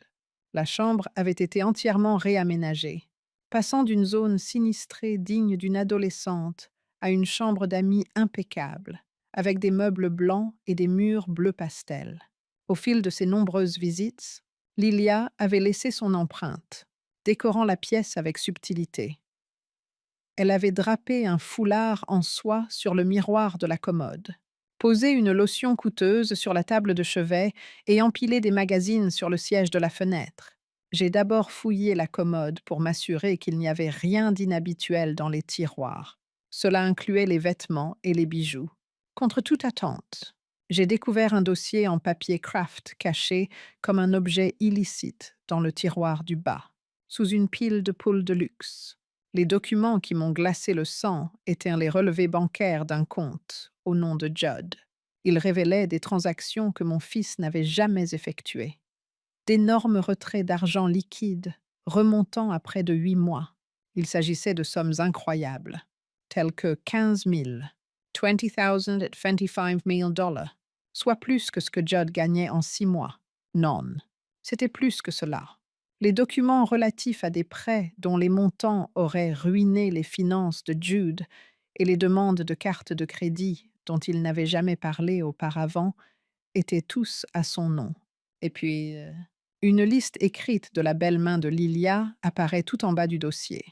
la chambre avait été entièrement réaménagée, passant d'une zone sinistrée digne d'une adolescente à une chambre d'amis impeccable, avec des meubles blancs et des murs bleu pastel. Au fil de ses nombreuses visites, Lilia avait laissé son empreinte, décorant la pièce avec subtilité. Elle avait drapé un foulard en soie sur le miroir de la commode, posé une lotion coûteuse sur la table de chevet et empilé des magazines sur le siège de la fenêtre. J'ai d'abord fouillé la commode pour m'assurer qu'il n'y avait rien d'inhabituel dans les tiroirs. Cela incluait les vêtements et les bijoux. Contre toute attente, j'ai découvert un dossier en papier craft caché comme un objet illicite dans le tiroir du bas, sous une pile de poules de luxe. Les documents qui m'ont glacé le sang étaient les relevés bancaires d'un compte au nom de Judd. Ils révélaient des transactions que mon fils n'avait jamais effectuées. D'énormes retraits d'argent liquide remontant à près de 8 mois. Il s'agissait de sommes incroyables, telles que 15 000, 20 000 et 25 000 dollars, soit plus que ce que Judd gagnait en 6 mois. Non, c'était plus que cela. Les documents relatifs à des prêts dont les montants auraient ruiné les finances de Jude et les demandes de cartes de crédit dont il n'avait jamais parlé auparavant étaient tous à son nom. Et puis, une liste écrite de la belle main de Lilia apparaît tout en bas du dossier.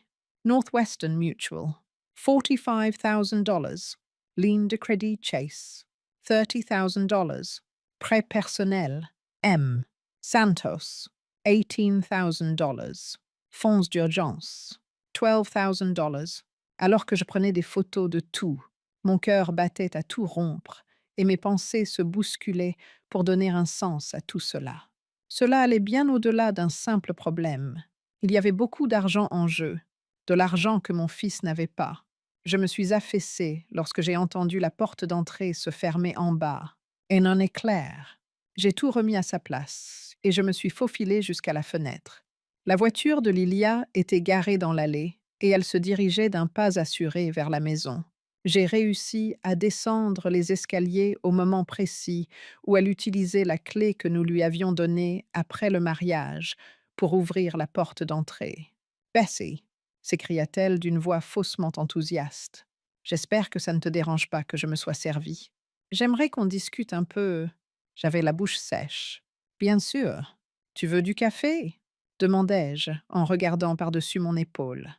Northwestern Mutual, $45,000. Ligne de crédit Chase, $30,000. Prêt personnel, M. Santos, $18,000. Fonds d'urgence, $12,000. Alors que je prenais des photos de tout, mon cœur battait à tout rompre et mes pensées se bousculaient pour donner un sens à tout cela. Cela allait bien au-delà d'un simple problème. Il y avait beaucoup d'argent en jeu, de l'argent que mon fils n'avait pas. Je me suis affaissée lorsque j'ai entendu la porte d'entrée se fermer en bas. Et un éclair. J'ai tout remis à sa place et je me suis faufilée jusqu'à la fenêtre. La voiture de Lilia était garée dans l'allée et elle se dirigeait d'un pas assuré vers la maison. J'ai réussi à descendre les escaliers au moment précis où elle utilisait la clé que nous lui avions donnée après le mariage pour ouvrir la porte d'entrée. « Bessie !» s'écria-t-elle d'une voix faussement enthousiaste. « J'espère que ça ne te dérange pas que je me sois servie. J'aimerais qu'on discute un peu. » J'avais la bouche sèche. « Bien sûr. Tu veux du café ?» demandai-je en regardant par-dessus mon épaule.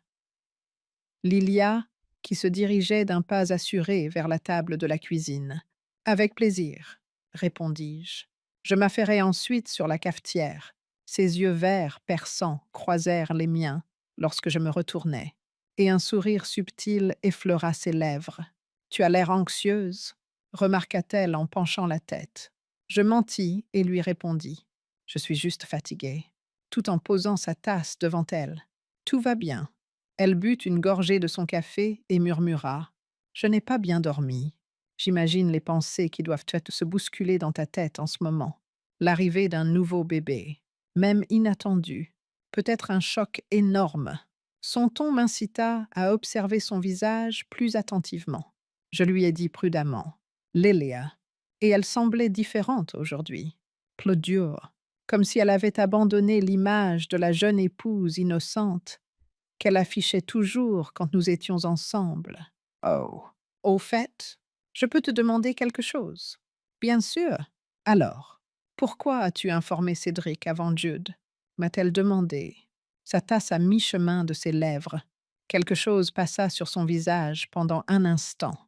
Lilia, qui se dirigeait d'un pas assuré vers la table de la cuisine. « Avec plaisir, » répondis-je. Je m'affairai ensuite sur la cafetière. Ses yeux verts perçants croisèrent les miens lorsque je me retournai, et un sourire subtil effleura ses lèvres. « Tu as l'air anxieuse ?» remarqua-t-elle en penchant la tête. Je mentis et lui répondis. « Je suis juste fatiguée », tout en posant sa tasse devant elle. « Tout va bien. » Elle but une gorgée de son café et murmura. « Je n'ai pas bien dormi. J'imagine les pensées qui doivent se bousculer dans ta tête en ce moment. L'arrivée d'un nouveau bébé, même inattendu, peut-être un choc énorme. » Son ton m'incita à observer son visage plus attentivement. Je lui ai dit prudemment. « Lilia. » Et elle semblait différente aujourd'hui. Plus dure, comme si elle avait abandonné l'image de la jeune épouse innocente qu'elle affichait toujours quand nous étions ensemble. « Oh. Au fait, je peux te demander quelque chose? » « Bien sûr. Alors, pourquoi as-tu informé Cédric avant Jude ?» m'a-t-elle demandé, sa tasse à mi-chemin de ses lèvres. Quelque chose passa sur son visage pendant un instant,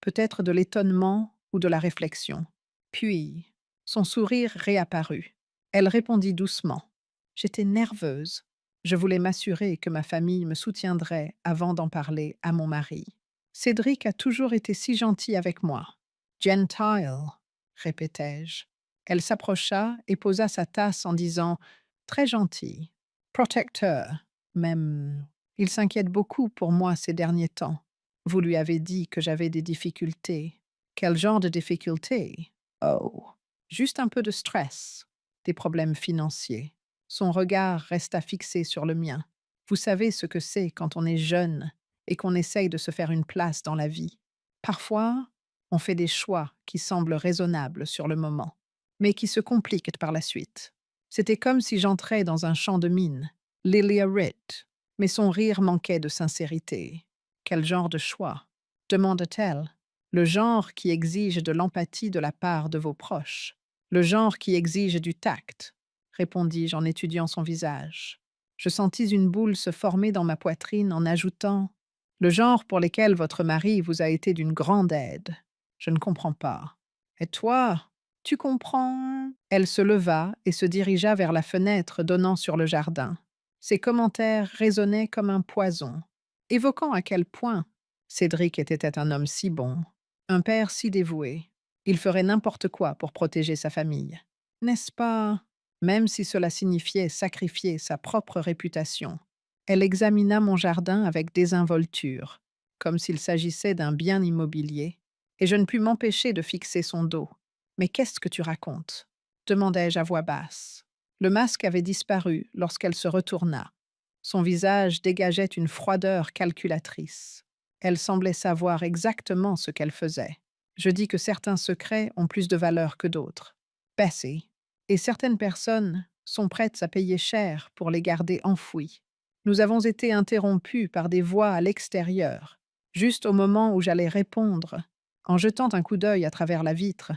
peut-être de l'étonnement ou de la réflexion. Puis, son sourire réapparut. Elle répondit doucement. J'étais nerveuse. Je voulais m'assurer que ma famille me soutiendrait avant d'en parler à mon mari. Cédric a toujours été si gentil avec moi. Gentile, répétai-je. Elle s'approcha et posa sa tasse en disant « Très gentil. Protecteur, même. Il s'inquiète beaucoup pour moi ces derniers temps. Vous lui avez dit que j'avais des difficultés. Quel genre de difficultés? Oh, juste un peu de stress, des problèmes financiers. » Son regard resta fixé sur le mien. Vous savez ce que c'est quand on est jeune et qu'on essaye de se faire une place dans la vie. Parfois, on fait des choix qui semblent raisonnables sur le moment, mais qui se compliquent par la suite. C'était comme si j'entrais dans un champ de mine. Lilia Ritt, mais son rire manquait de sincérité. Quel genre de choix? Demanda-t-elle. Le genre qui exige de l'empathie de la part de vos proches. Le genre qui exige du tact, répondis-je en étudiant son visage. Je sentis une boule se former dans ma poitrine en ajoutant le genre pour lequel votre mari vous a été d'une grande aide. Je ne comprends pas. Et toi, tu comprends? Elle se leva et se dirigea vers la fenêtre donnant sur le jardin. Ses commentaires résonnaient comme un poison, évoquant à quel point Cédric était un homme si bon, un père si dévoué. Il ferait n'importe quoi pour protéger sa famille. N'est-ce pas? Même si cela signifiait sacrifier sa propre réputation. Elle examina mon jardin avec désinvolture, comme s'il s'agissait d'un bien immobilier, et je ne pus m'empêcher de fixer son dos. Mais qu'est-ce que tu racontes? Demandai-je à voix basse. Le masque avait disparu lorsqu'elle se retourna. Son visage dégageait une froideur calculatrice. Elle semblait savoir exactement ce qu'elle faisait. Je dis que certains secrets ont plus de valeur que d'autres. Bessie. Et certaines personnes sont prêtes à payer cher pour les garder enfouis. Nous avons été interrompus par des voix à l'extérieur, juste au moment où j'allais répondre. En jetant un coup d'œil à travers la vitre,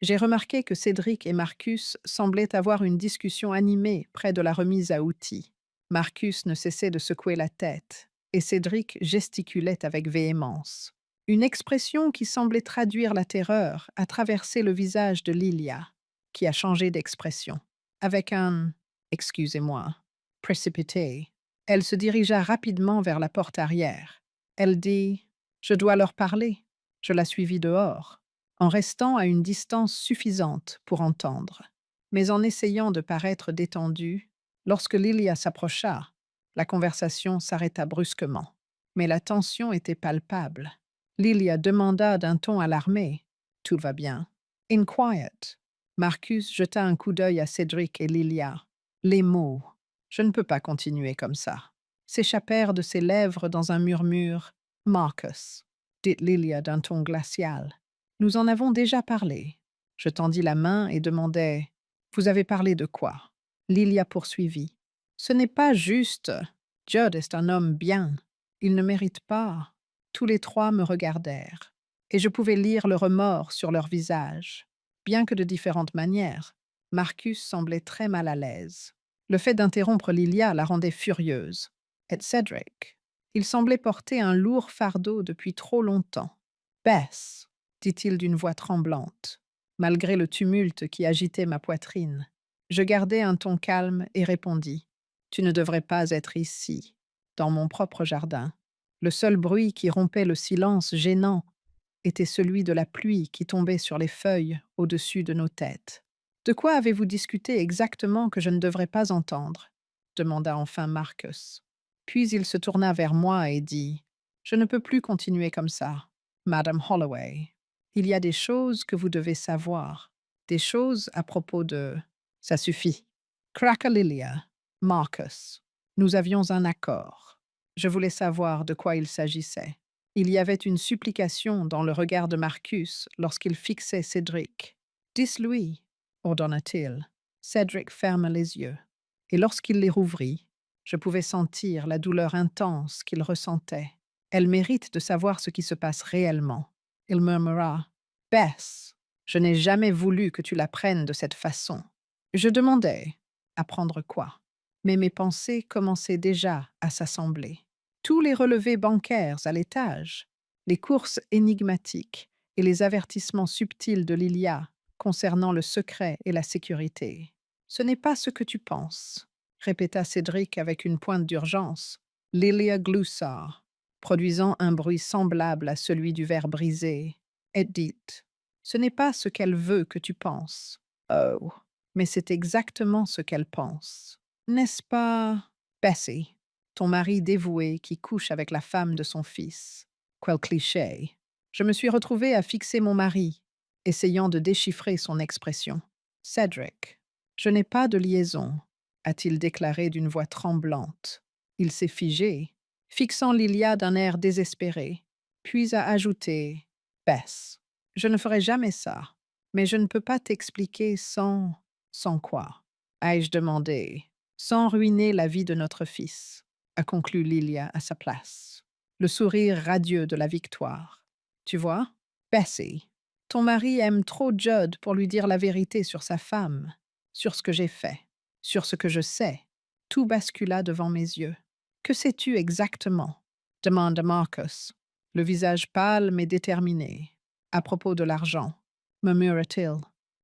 j'ai remarqué que Cédric et Marcus semblaient avoir une discussion animée près de la remise à outils. Marcus ne cessait de secouer la tête, et Cédric gesticulait avec véhémence. Une expression qui semblait traduire la terreur a traversé le visage de Lilia, qui a changé d'expression. Avec un « excusez-moi » précipité, elle se dirigea rapidement vers la porte arrière. Elle dit « Je dois leur parler ». Je la suivis dehors, en restant à une distance suffisante pour entendre. Mais en essayant de paraître détendue, lorsque Lilia s'approcha, la conversation s'arrêta brusquement. Mais la tension était palpable. Lilia demanda d'un ton alarmé « Tout va bien ?»« In quiet ?» Marcus jeta un coup d'œil à Cédric et Lilia. Les mots « Je ne peux pas continuer comme ça » s'échappèrent de ses lèvres dans un murmure « Marcus », dit Lilia d'un ton glacial. « Nous en avons déjà parlé. » Je tendis la main et demandai « Vous avez parlé de quoi ?» Lilia poursuivit. « Ce n'est pas juste. Judd est un homme bien. Il ne mérite pas. » Tous les trois me regardèrent, et je pouvais lire le remords sur leur visage. Bien que de différentes manières, Marcus semblait très mal à l'aise. Le fait d'interrompre Lilia la rendait furieuse. Et Cédric, il semblait porter un lourd fardeau depuis trop longtemps. « Bess », dit-il d'une voix tremblante, malgré le tumulte qui agitait ma poitrine. Je gardai un ton calme et répondis « Tu ne devrais pas être ici, dans mon propre jardin. » Le seul bruit qui rompait le silence gênant était celui de la pluie qui tombait sur les feuilles au-dessus de nos têtes. « De quoi avez-vous discuté exactement que je ne devrais pas entendre ?» demanda enfin Marcus. Puis il se tourna vers moi et dit « Je ne peux plus continuer comme ça, Madame Holloway. Il y a des choses que vous devez savoir, des choses à propos de… » Ça suffit. Crackalilia, Marcus, nous avions un accord. Je voulais savoir de quoi il s'agissait. Il y avait une supplication dans le regard de Marcus lorsqu'il fixait Cédric. « Dis-lui » ordonna-t-il. Cédric ferma les yeux, et lorsqu'il les rouvrit, je pouvais sentir la douleur intense qu'il ressentait. Elle mérite de savoir ce qui se passe réellement. Il murmura « Bess, je n'ai jamais voulu que tu la prennes de cette façon. » Je demandais « Apprendre quoi ?» Mais mes pensées commençaient déjà à s'assembler. Tous les relevés bancaires à l'étage, les courses énigmatiques et les avertissements subtils de Lilia concernant le secret et la sécurité. « Ce n'est pas ce que tu penses », répéta Cédric avec une pointe d'urgence. Lilia gloussa, produisant un bruit semblable à celui du verre brisé. Et dit « Ce n'est pas ce qu'elle veut que tu penses. » Oh, mais c'est exactement ce qu'elle pense. N'est-ce pas, Bessie, ton mari dévoué qui couche avec la femme de son fils? Quel cliché. Je me suis retrouvée à fixer mon mari, essayant de déchiffrer son expression. Cédric, je n'ai pas de liaison, a-t-il déclaré d'une voix tremblante. Il s'est figé, fixant Lilia d'un air désespéré, puis a ajouté « Bess, je ne ferai jamais ça, mais je ne peux pas t'expliquer sans… » « Sans quoi ?» ai-je demandé. « Sans ruiner la vie de notre fils », a conclu Lilia à sa place, le sourire radieux de la victoire. « Tu vois, Bessie, Ton mari aime trop Judd pour lui dire la vérité sur sa femme, sur ce que j'ai fait, sur ce que je sais. Tout bascula devant mes yeux. Que sais-tu exactement? Demanda Marcus, le visage pâle mais déterminé. À propos de l'argent, murmura-t-il.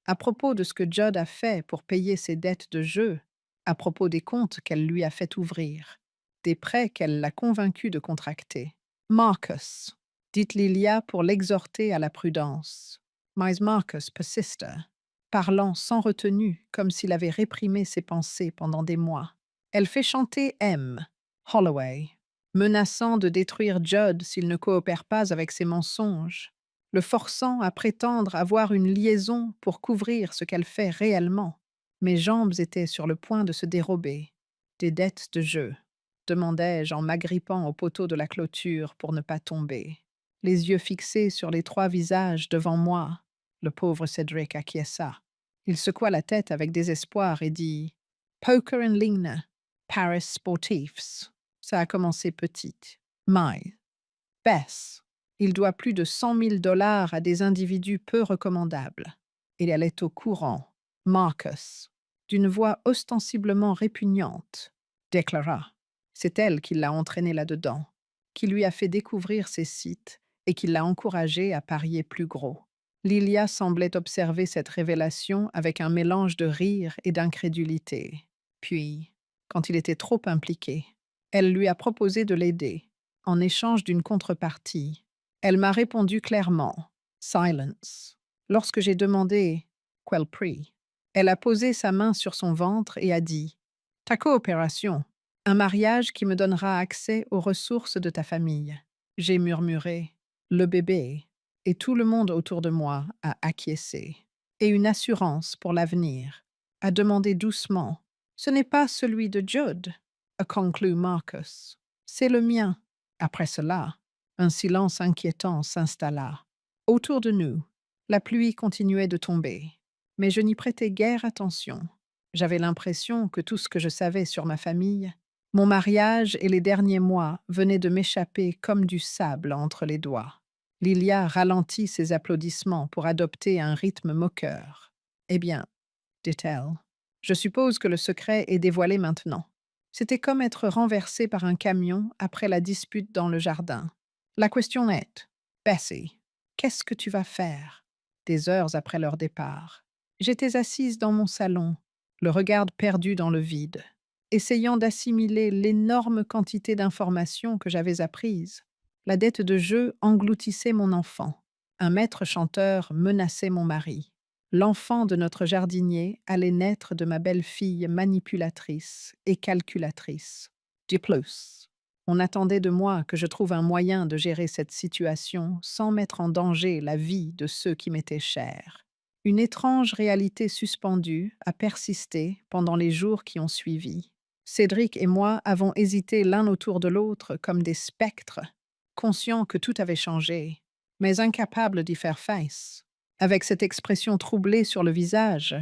À propos de ce que Judd a fait pour payer ses dettes de jeu, à propos des comptes qu'elle lui a fait ouvrir, des prêts qu'elle l'a convaincu de contracter. Marcus, dit Lilia pour l'exhorter à la prudence. Mais Marcus persista, parlant sans retenue, comme s'il avait réprimé ses pensées pendant des mois. Elle fait chanter M. Holloway, menaçant de détruire Judd s'il ne coopère pas avec ses mensonges, le forçant à prétendre avoir une liaison pour couvrir ce qu'elle fait réellement. Mes jambes étaient sur le point de se dérober. Des dettes de jeu, demandai-je en m'agrippant au poteau de la clôture pour ne pas tomber. Les yeux fixés sur les 3 visages devant moi, le pauvre Cédric acquiesça. Il secoua la tête avec désespoir et dit « Poker and Ligne, Paris Sportifs ». Ça a commencé petite. Mais, Bess, il doit plus de 100 000 $ à des individus peu recommandables. Et elle est au courant. Marcus, d'une voix ostensiblement répugnante, déclara. C'est elle qui l'a entraîné là-dedans, qui lui a fait découvrir ces sites et qui l'a encouragé à parier plus gros. Lilia semblait observer cette révélation avec un mélange de rire et d'incrédulité. Puis, quand il était trop impliqué, elle lui a proposé de l'aider, en échange d'une contrepartie. Elle m'a répondu clairement, « Silence ». Lorsque j'ai demandé « Quel prix ?» Elle a posé sa main sur son ventre et a dit, « Ta coopération, un mariage qui me donnera accès aux ressources de ta famille. » J'ai murmuré, « Le bébé », et tout le monde autour de moi a acquiescé. Et une assurance pour l'avenir, a demandé doucement, « Ce n'est pas celui de Judd », a conclu Marcus. « C'est le mien. » Après cela, un silence inquiétant s'installa. Autour de nous, la pluie continuait de tomber, mais je n'y prêtais guère attention. J'avais l'impression que tout ce que je savais sur ma famille, mon mariage et les derniers mois venaient de m'échapper comme du sable entre les doigts. Lilia ralentit ses applaudissements pour adopter un rythme moqueur. « Eh bien, » dit-elle, « je suppose que le secret est dévoilé maintenant. » C'était comme être renversé par un camion après la dispute dans le jardin. La question est, Bessie, qu'est-ce que tu vas faire? Des heures après leur départ, j'étais assise dans mon salon, le regard perdu dans le vide, essayant d'assimiler l'énorme quantité d'informations que j'avais apprises. La dette de jeu engloutissait mon enfant. Un maître chanteur menaçait mon mari. L'enfant de notre jardinier allait naître de ma belle-fille manipulatrice et calculatrice. De plus, on attendait de moi que je trouve un moyen de gérer cette situation sans mettre en danger la vie de ceux qui m'étaient chers. Une étrange réalité suspendue a persisté pendant les jours qui ont suivi. Cédric et moi avons hésité l'un autour de l'autre comme des spectres, conscients que tout avait changé, mais incapables d'y faire face. Avec cette expression troublée sur le visage,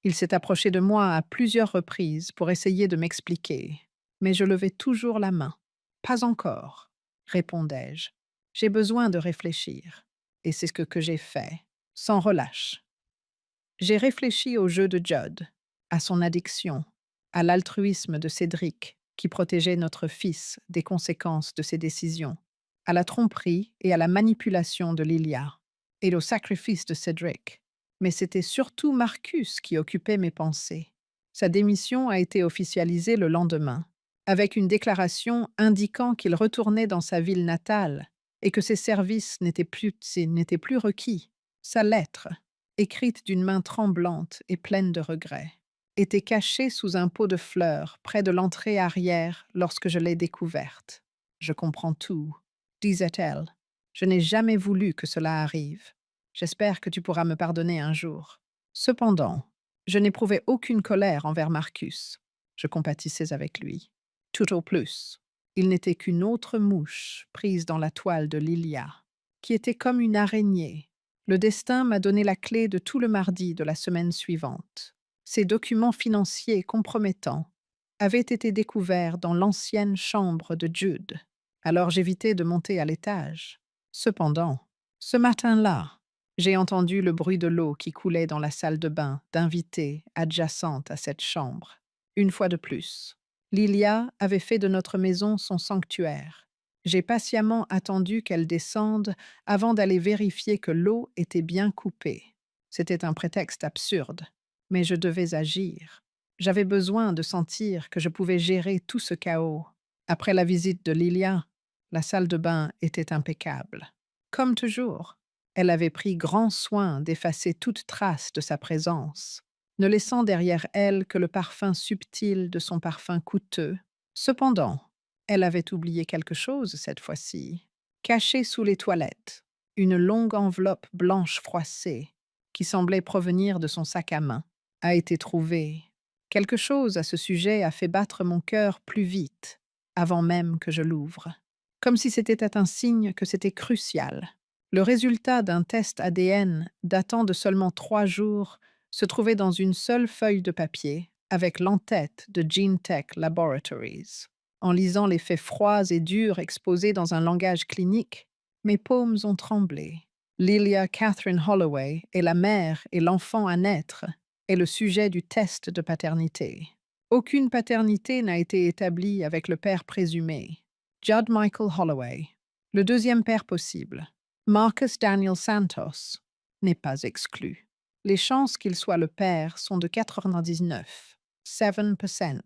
il s'est approché de moi à plusieurs reprises pour essayer de m'expliquer, mais je levais toujours la main. « Pas encore », répondais-je. « J'ai besoin de réfléchir. » Et c'est ce que j'ai fait, sans relâche. J'ai réfléchi au jeu de Judd, à son addiction, à l'altruisme de Cédric, qui protégeait notre fils des conséquences de ses décisions, à la tromperie et à la manipulation de Lilia, et au sacrifice de Cédric. Mais c'était surtout Marcus qui occupait mes pensées. Sa démission a été officialisée le lendemain, avec une déclaration indiquant qu'il retournait dans sa ville natale et que ses services n'étaient plus requis. Sa lettre, écrite d'une main tremblante et pleine de regrets, était cachée sous un pot de fleurs près de l'entrée arrière lorsque je l'ai découverte. « Je comprends tout », disait-elle. « Je n'ai jamais voulu que cela arrive. J'espère que tu pourras me pardonner un jour. » Cependant, je n'éprouvais aucune colère envers Marcus. Je compatissais avec lui. Tout au plus, il n'était qu'une autre mouche prise dans la toile de Lilia, qui était comme une araignée. Le destin m'a donné la clé de tout le mardi de la semaine suivante. Ces documents financiers compromettants avaient été découverts dans l'ancienne chambre de Judd. Alors j'évitais de monter à l'étage. Cependant, ce matin-là, J'ai entendu le bruit de l'eau qui coulait dans la salle de bain d'invités adjacente à cette chambre. Une fois de plus, Lilia avait fait de notre maison son sanctuaire. J'ai patiemment attendu qu'elle descende avant d'aller vérifier que l'eau était bien coupée. C'était un prétexte absurde, mais je devais agir. J'avais besoin de sentir que je pouvais gérer tout ce chaos. Après la visite de Lilia, la salle de bain était impeccable. Comme toujours, elle avait pris grand soin d'effacer toute trace de sa présence, ne laissant derrière elle que le parfum subtil de son parfum coûteux. Cependant, elle avait oublié quelque chose cette fois-ci. Cachée sous les toilettes, une longue enveloppe blanche froissée, qui semblait provenir de son sac à main, a été trouvée. Quelque chose à ce sujet a fait battre mon cœur plus vite, avant même que je l'ouvre. Comme si c'était un signe que c'était crucial. Le résultat d'un test ADN datant de seulement 3 jours se trouvait dans une seule feuille de papier avec l'entête de GeneTech Laboratories. En lisant les faits froids et durs exposés dans un langage clinique, mes paumes ont tremblé. Lilia Catherine Holloway est la mère et l'enfant à naître est le sujet du test de paternité. Aucune paternité n'a été établie avec le père présumé, Judd Michael Holloway. Le deuxième père possible, Marcus Daniel Santos, n'est pas exclu. Les chances qu'il soit le père sont de 99, 7%,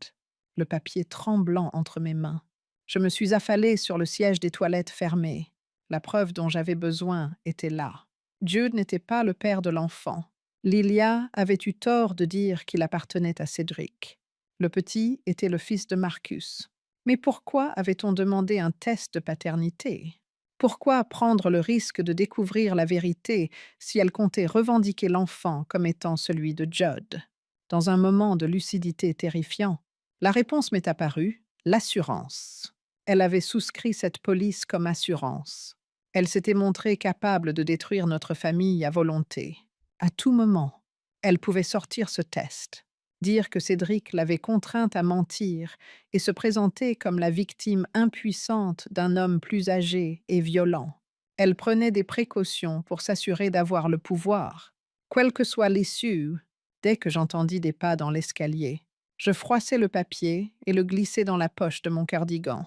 le papier tremblant entre mes mains. Je me suis affalée sur le siège des toilettes fermées. La preuve dont j'avais besoin était là. Jude n'était pas le père de l'enfant. Lilia avait eu tort de dire qu'il appartenait à Cédric. Le petit était le fils de Marcus. Mais pourquoi avait-on demandé un test de paternité? Pourquoi prendre le risque de découvrir la vérité si elle comptait revendiquer l'enfant comme étant celui de Judd? Dans un moment de lucidité terrifiant, la réponse m'est apparue, l'assurance. Elle avait souscrit cette police comme assurance. Elle s'était montrée capable de détruire notre famille à volonté. À tout moment, elle pouvait sortir ce test, dire que Cédric l'avait contrainte à mentir et se présenter comme la victime impuissante d'un homme plus âgé et violent. Elle prenait des précautions pour s'assurer d'avoir le pouvoir. Quelle que soit l'issue, dès que j'entendis des pas dans l'escalier, je froissai le papier et le glissai dans la poche de mon cardigan.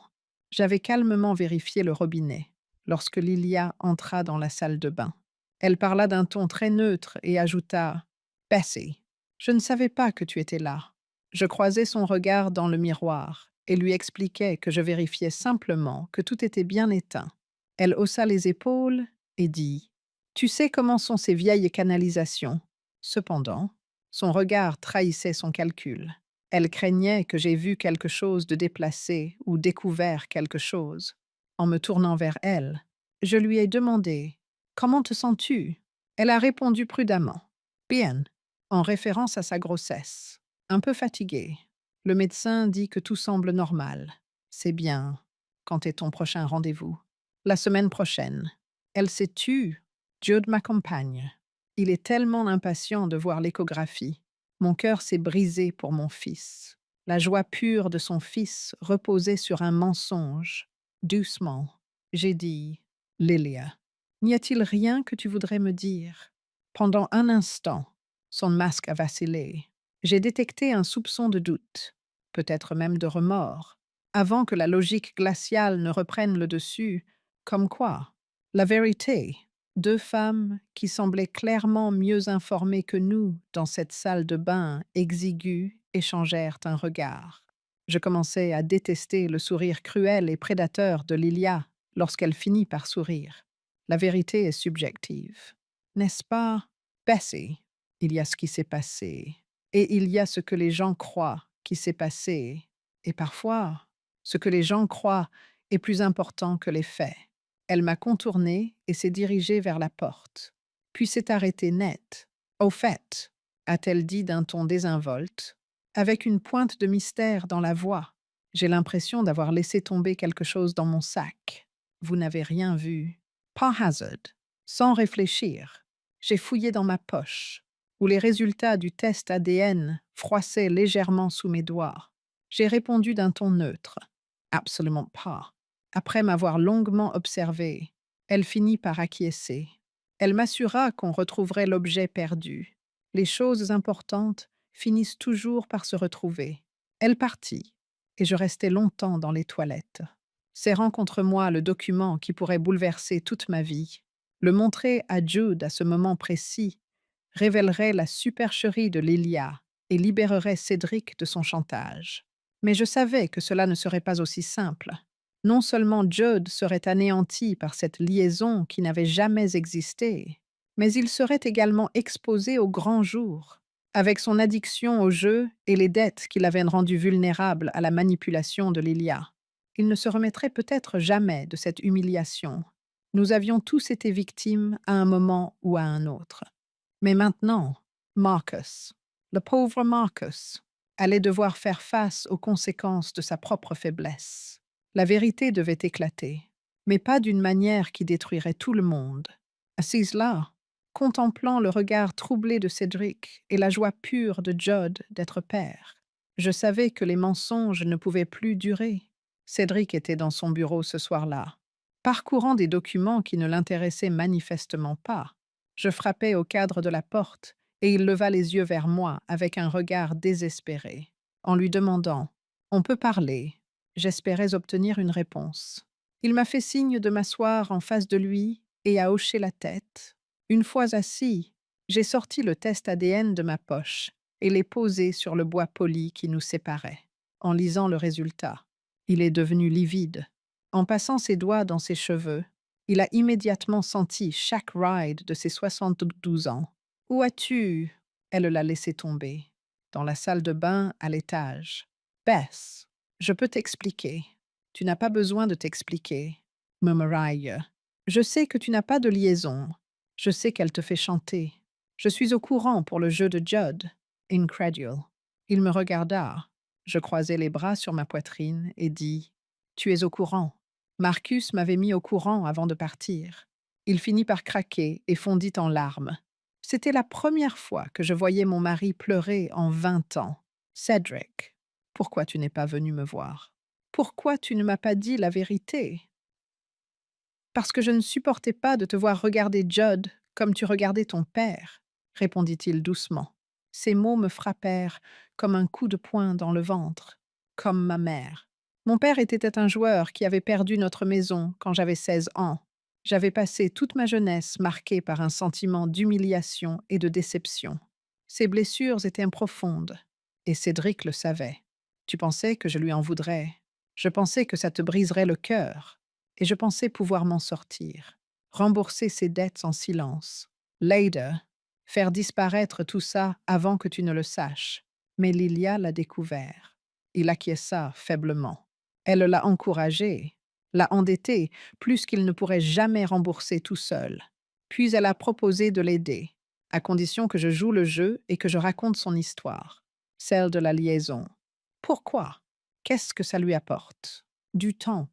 J'avais calmement vérifié le robinet lorsque Lilia entra dans la salle de bain. Elle parla d'un ton très neutre et ajouta « Bessie, je ne savais pas que tu étais là. » Je croisai son regard dans le miroir et lui expliquai que je vérifiais simplement que tout était bien éteint. Elle haussa les épaules et dit « Tu sais comment sont ces vieilles canalisations. » Cependant, son regard trahissait son calcul. Elle craignait que j'aie vu quelque chose de déplacé ou découvert quelque chose. En me tournant vers elle, je lui ai demandé « Comment te sens-tu » Elle a répondu prudemment « Bien », en référence à sa grossesse. Un peu fatiguée. Le médecin dit que tout semble normal. C'est bien. Quand est ton prochain rendez-vous? La semaine prochaine. Elle s'est tue. Jude m'accompagne. Il est tellement impatient de voir l'échographie. Mon cœur s'est brisé pour mon fils. La joie pure de son fils reposait sur un mensonge. Doucement, j'ai dit « Lilia, n'y a-t-il rien que tu voudrais me dire ?» Pendant un instant, son masque a vacillé. J'ai détecté un soupçon de doute, peut-être même de remords, avant que la logique glaciale ne reprenne le dessus. Comme quoi, la vérité, 2 femmes qui semblaient clairement mieux informées que nous dans cette salle de bain exiguë échangèrent un regard. Je commençais à détester le sourire cruel et prédateur de Lilia lorsqu'elle finit par sourire. La vérité est subjective. N'est-ce pas, Bessie? Il y a ce qui s'est passé, et il y a ce que les gens croient qui s'est passé, et parfois, ce que les gens croient est plus important que les faits. Elle m'a contournée et s'est dirigée vers la porte, puis s'est arrêtée net. « Au fait », a-t-elle dit d'un ton désinvolte, avec une pointe de mystère dans la voix. J'ai l'impression d'avoir laissé tomber quelque chose dans mon sac. Vous n'avez rien vu. Pas hasard. Sans réfléchir, j'ai fouillé dans ma poche, où les résultats du test ADN froissaient légèrement sous mes doigts. J'ai répondu d'un ton neutre. Absolument pas. Après m'avoir longuement observé, elle finit par acquiescer. Elle m'assura qu'on retrouverait l'objet perdu. Les choses importantes finissent toujours par se retrouver. Elle partit, et je restai longtemps dans les toilettes, serrant contre moi le document qui pourrait bouleverser toute ma vie. Le montrer à Jude à ce moment précis révélerait la supercherie de Lilia et libérerait Cédric de son chantage. Mais je savais que cela ne serait pas aussi simple. Non seulement Jude serait anéanti par cette liaison qui n'avait jamais existé, mais il serait également exposé au grand jour. Avec son addiction au jeu et les dettes qui l'avaient rendu vulnérable à la manipulation de Lilia, il ne se remettrait peut-être jamais de cette humiliation. Nous avions tous été victimes à un moment ou à un autre. Mais maintenant, Marcus, le pauvre Marcus, allait devoir faire face aux conséquences de sa propre faiblesse. La vérité devait éclater, mais pas d'une manière qui détruirait tout le monde. Assise là, contemplant le regard troublé de Cédric et la joie pure de Judd d'être père, je savais que les mensonges ne pouvaient plus durer. Cédric était dans son bureau ce soir-là, parcourant des documents qui ne l'intéressaient manifestement pas. Je frappai au cadre de la porte et il leva les yeux vers moi avec un regard désespéré. En lui demandant « On peut parler ?» J'espérais obtenir une réponse. Il m'a fait signe de m'asseoir en face de lui et a hoché la tête. Une fois assis, j'ai sorti le test ADN de ma poche et l'ai posé sur le bois poli qui nous séparait. En lisant le résultat, il est devenu livide. En passant ses doigts dans ses cheveux, il a immédiatement senti chaque ride de ses 72 ans. « Où as-tu » Elle l'a laissé tomber. « Dans la salle de bain à l'étage. »« Bess, je peux t'expliquer. »« Tu n'as pas besoin de t'expliquer. » murmura-t-il. « Je sais que tu n'as pas de liaison. Je sais qu'elle te fait chanter. Je suis au courant pour le jeu de Judd. » Incrédule. Il me regarda. Je croisai les bras sur ma poitrine et dis « Tu es au courant. » Marcus m'avait mis au courant avant de partir. Il finit par craquer et fondit en larmes. C'était la première fois que je voyais mon mari pleurer en 20 ans. « Cédric, pourquoi tu n'es pas venu me voir? Pourquoi tu ne m'as pas dit la vérité? » « Parce que je ne supportais pas de te voir regarder Judd comme tu regardais ton père, » répondit-il doucement. Ces mots me frappèrent comme un coup de poing dans le ventre, comme ma mère. Mon père était un joueur qui avait perdu notre maison quand j'avais 16 ans. J'avais passé toute ma jeunesse marquée par un sentiment d'humiliation et de déception. Ces blessures étaient profondes, et Cédric le savait. Tu pensais que je lui en voudrais. Je pensais que ça te briserait le cœur, et je pensais pouvoir m'en sortir. Rembourser ses dettes en silence. Later, faire disparaître tout ça avant que tu ne le saches. Mais Lilia l'a découvert. Il acquiesça faiblement. Elle l'a encouragé, l'a endetté, plus qu'il ne pourrait jamais rembourser tout seul. Puis elle a proposé de l'aider, à condition que je joue le jeu et que je raconte son histoire, celle de la liaison. Pourquoi? Qu'est-ce que ça lui apporte? Du temps,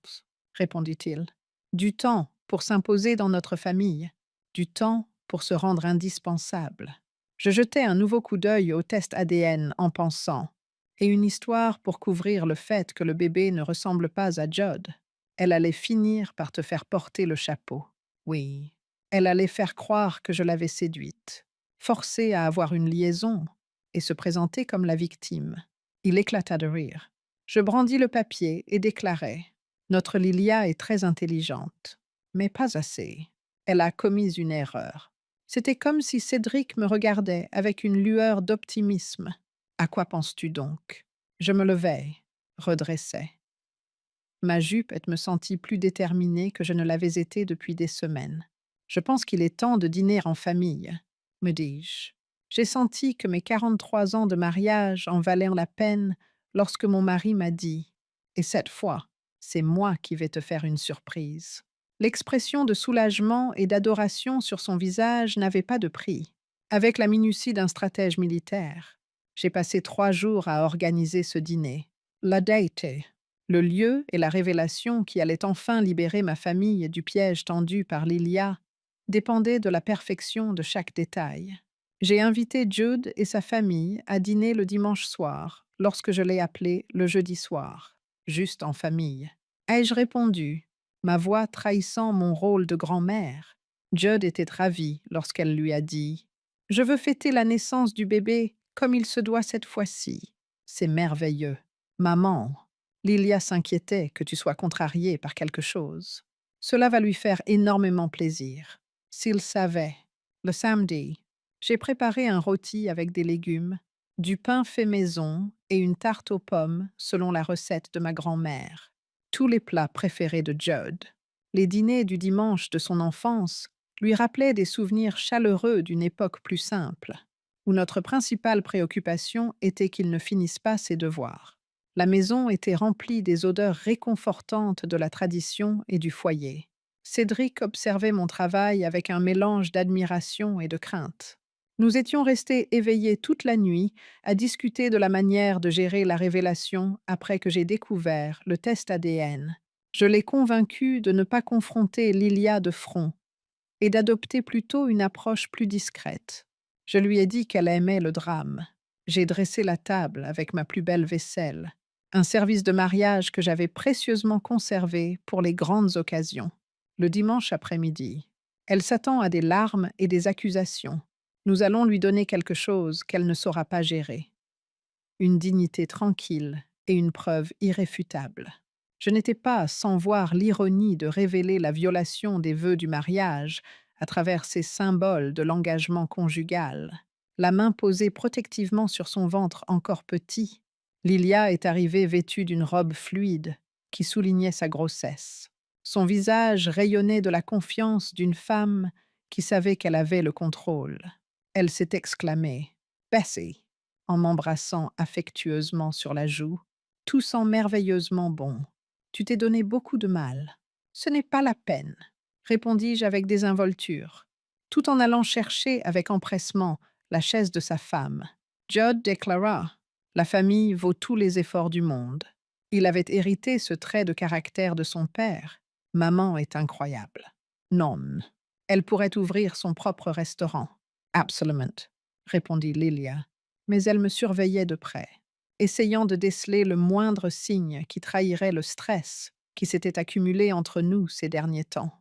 répondit-il. Du temps pour s'imposer dans notre famille, du temps pour se rendre indispensable. Je jetai un nouveau coup d'œil au test ADN en pensant et une histoire pour couvrir le fait que le bébé ne ressemble pas à Judd. Elle allait finir par te faire porter le chapeau. Oui, elle allait faire croire que je l'avais séduite, forcée à avoir une liaison et se présenter comme la victime. Il éclata de rire. Je brandis le papier et déclarai « Notre Lilia est très intelligente, mais pas assez. Elle a commis une erreur. » C'était comme si Cédric me regardait avec une lueur d'optimisme. « À quoi penses-tu donc ?» Je me levai, redressai. Ma jupe me sentit plus déterminée que je ne l'avais été depuis des semaines. « Je pense qu'il est temps de dîner en famille, » me dis-je. J'ai senti que mes 43 ans de mariage en valaient la peine lorsque mon mari m'a dit « Et cette fois, c'est moi qui vais te faire une surprise. » L'expression de soulagement et d'adoration sur son visage n'avait pas de prix. Avec la minutie d'un stratège militaire, j'ai passé 3 jours à organiser ce dîner. La date, le lieu et la révélation qui allait enfin libérer ma famille du piège tendu par Lilia dépendaient de la perfection de chaque détail. J'ai invité Jude et sa famille à dîner le dimanche soir, lorsque je l'ai appelé le jeudi soir, juste en famille. Ai-je répondu, ma voix trahissant mon rôle de grand-mère, Judd était ravi lorsqu'elle lui a dit « Je veux fêter la naissance du bébé comme il se doit cette fois-ci. C'est merveilleux. Maman, Lilia s'inquiétait que tu sois contrariée par quelque chose. Cela va lui faire énormément plaisir. S'il savait. Le samedi, j'ai préparé un rôti avec des légumes, du pain fait maison et une tarte aux pommes selon la recette de ma grand-mère. Tous les plats préférés de Judd. Les dîners du dimanche de son enfance lui rappelaient des souvenirs chaleureux d'une époque plus simple, où notre principale préoccupation était qu'il ne finisse pas ses devoirs. La maison était remplie des odeurs réconfortantes de la tradition et du foyer. Cédric observait mon travail avec un mélange d'admiration et de crainte. Nous étions restés éveillés toute la nuit à discuter de la manière de gérer la révélation après que j'ai découvert le test ADN. Je l'ai convaincu de ne pas confronter Lilia de front et d'adopter plutôt une approche plus discrète. Je lui ai dit qu'elle aimait le drame. J'ai dressé la table avec ma plus belle vaisselle, un service de mariage que j'avais précieusement conservé pour les grandes occasions. Le dimanche après-midi, elle s'attend à des larmes et des accusations. Nous allons lui donner quelque chose qu'elle ne saura pas gérer. Une dignité tranquille et une preuve irréfutable. Je n'étais pas sans voir l'ironie de révéler la violation des vœux du mariage à travers ces symboles de l'engagement conjugal. La main posée protectivement sur son ventre encore petit, Lilia est arrivée vêtue d'une robe fluide qui soulignait sa grossesse. Son visage rayonnait de la confiance d'une femme qui savait qu'elle avait le contrôle. Elle s'est exclamée « Bessie !» en m'embrassant affectueusement sur la joue, tout sent merveilleusement bon. Tu t'es donné beaucoup de mal. Ce n'est pas la peine, répondis-je avec désinvolture, tout en allant chercher avec empressement la chaise de sa femme. Judd déclara « La famille vaut tous les efforts du monde. » Il avait hérité ce trait de caractère de son père. Maman est incroyable. Non, elle pourrait ouvrir son propre restaurant. Absolument, répondit Lilia, mais elle me surveillait de près, essayant de déceler le moindre signe qui trahirait le stress qui s'était accumulé entre nous ces derniers temps.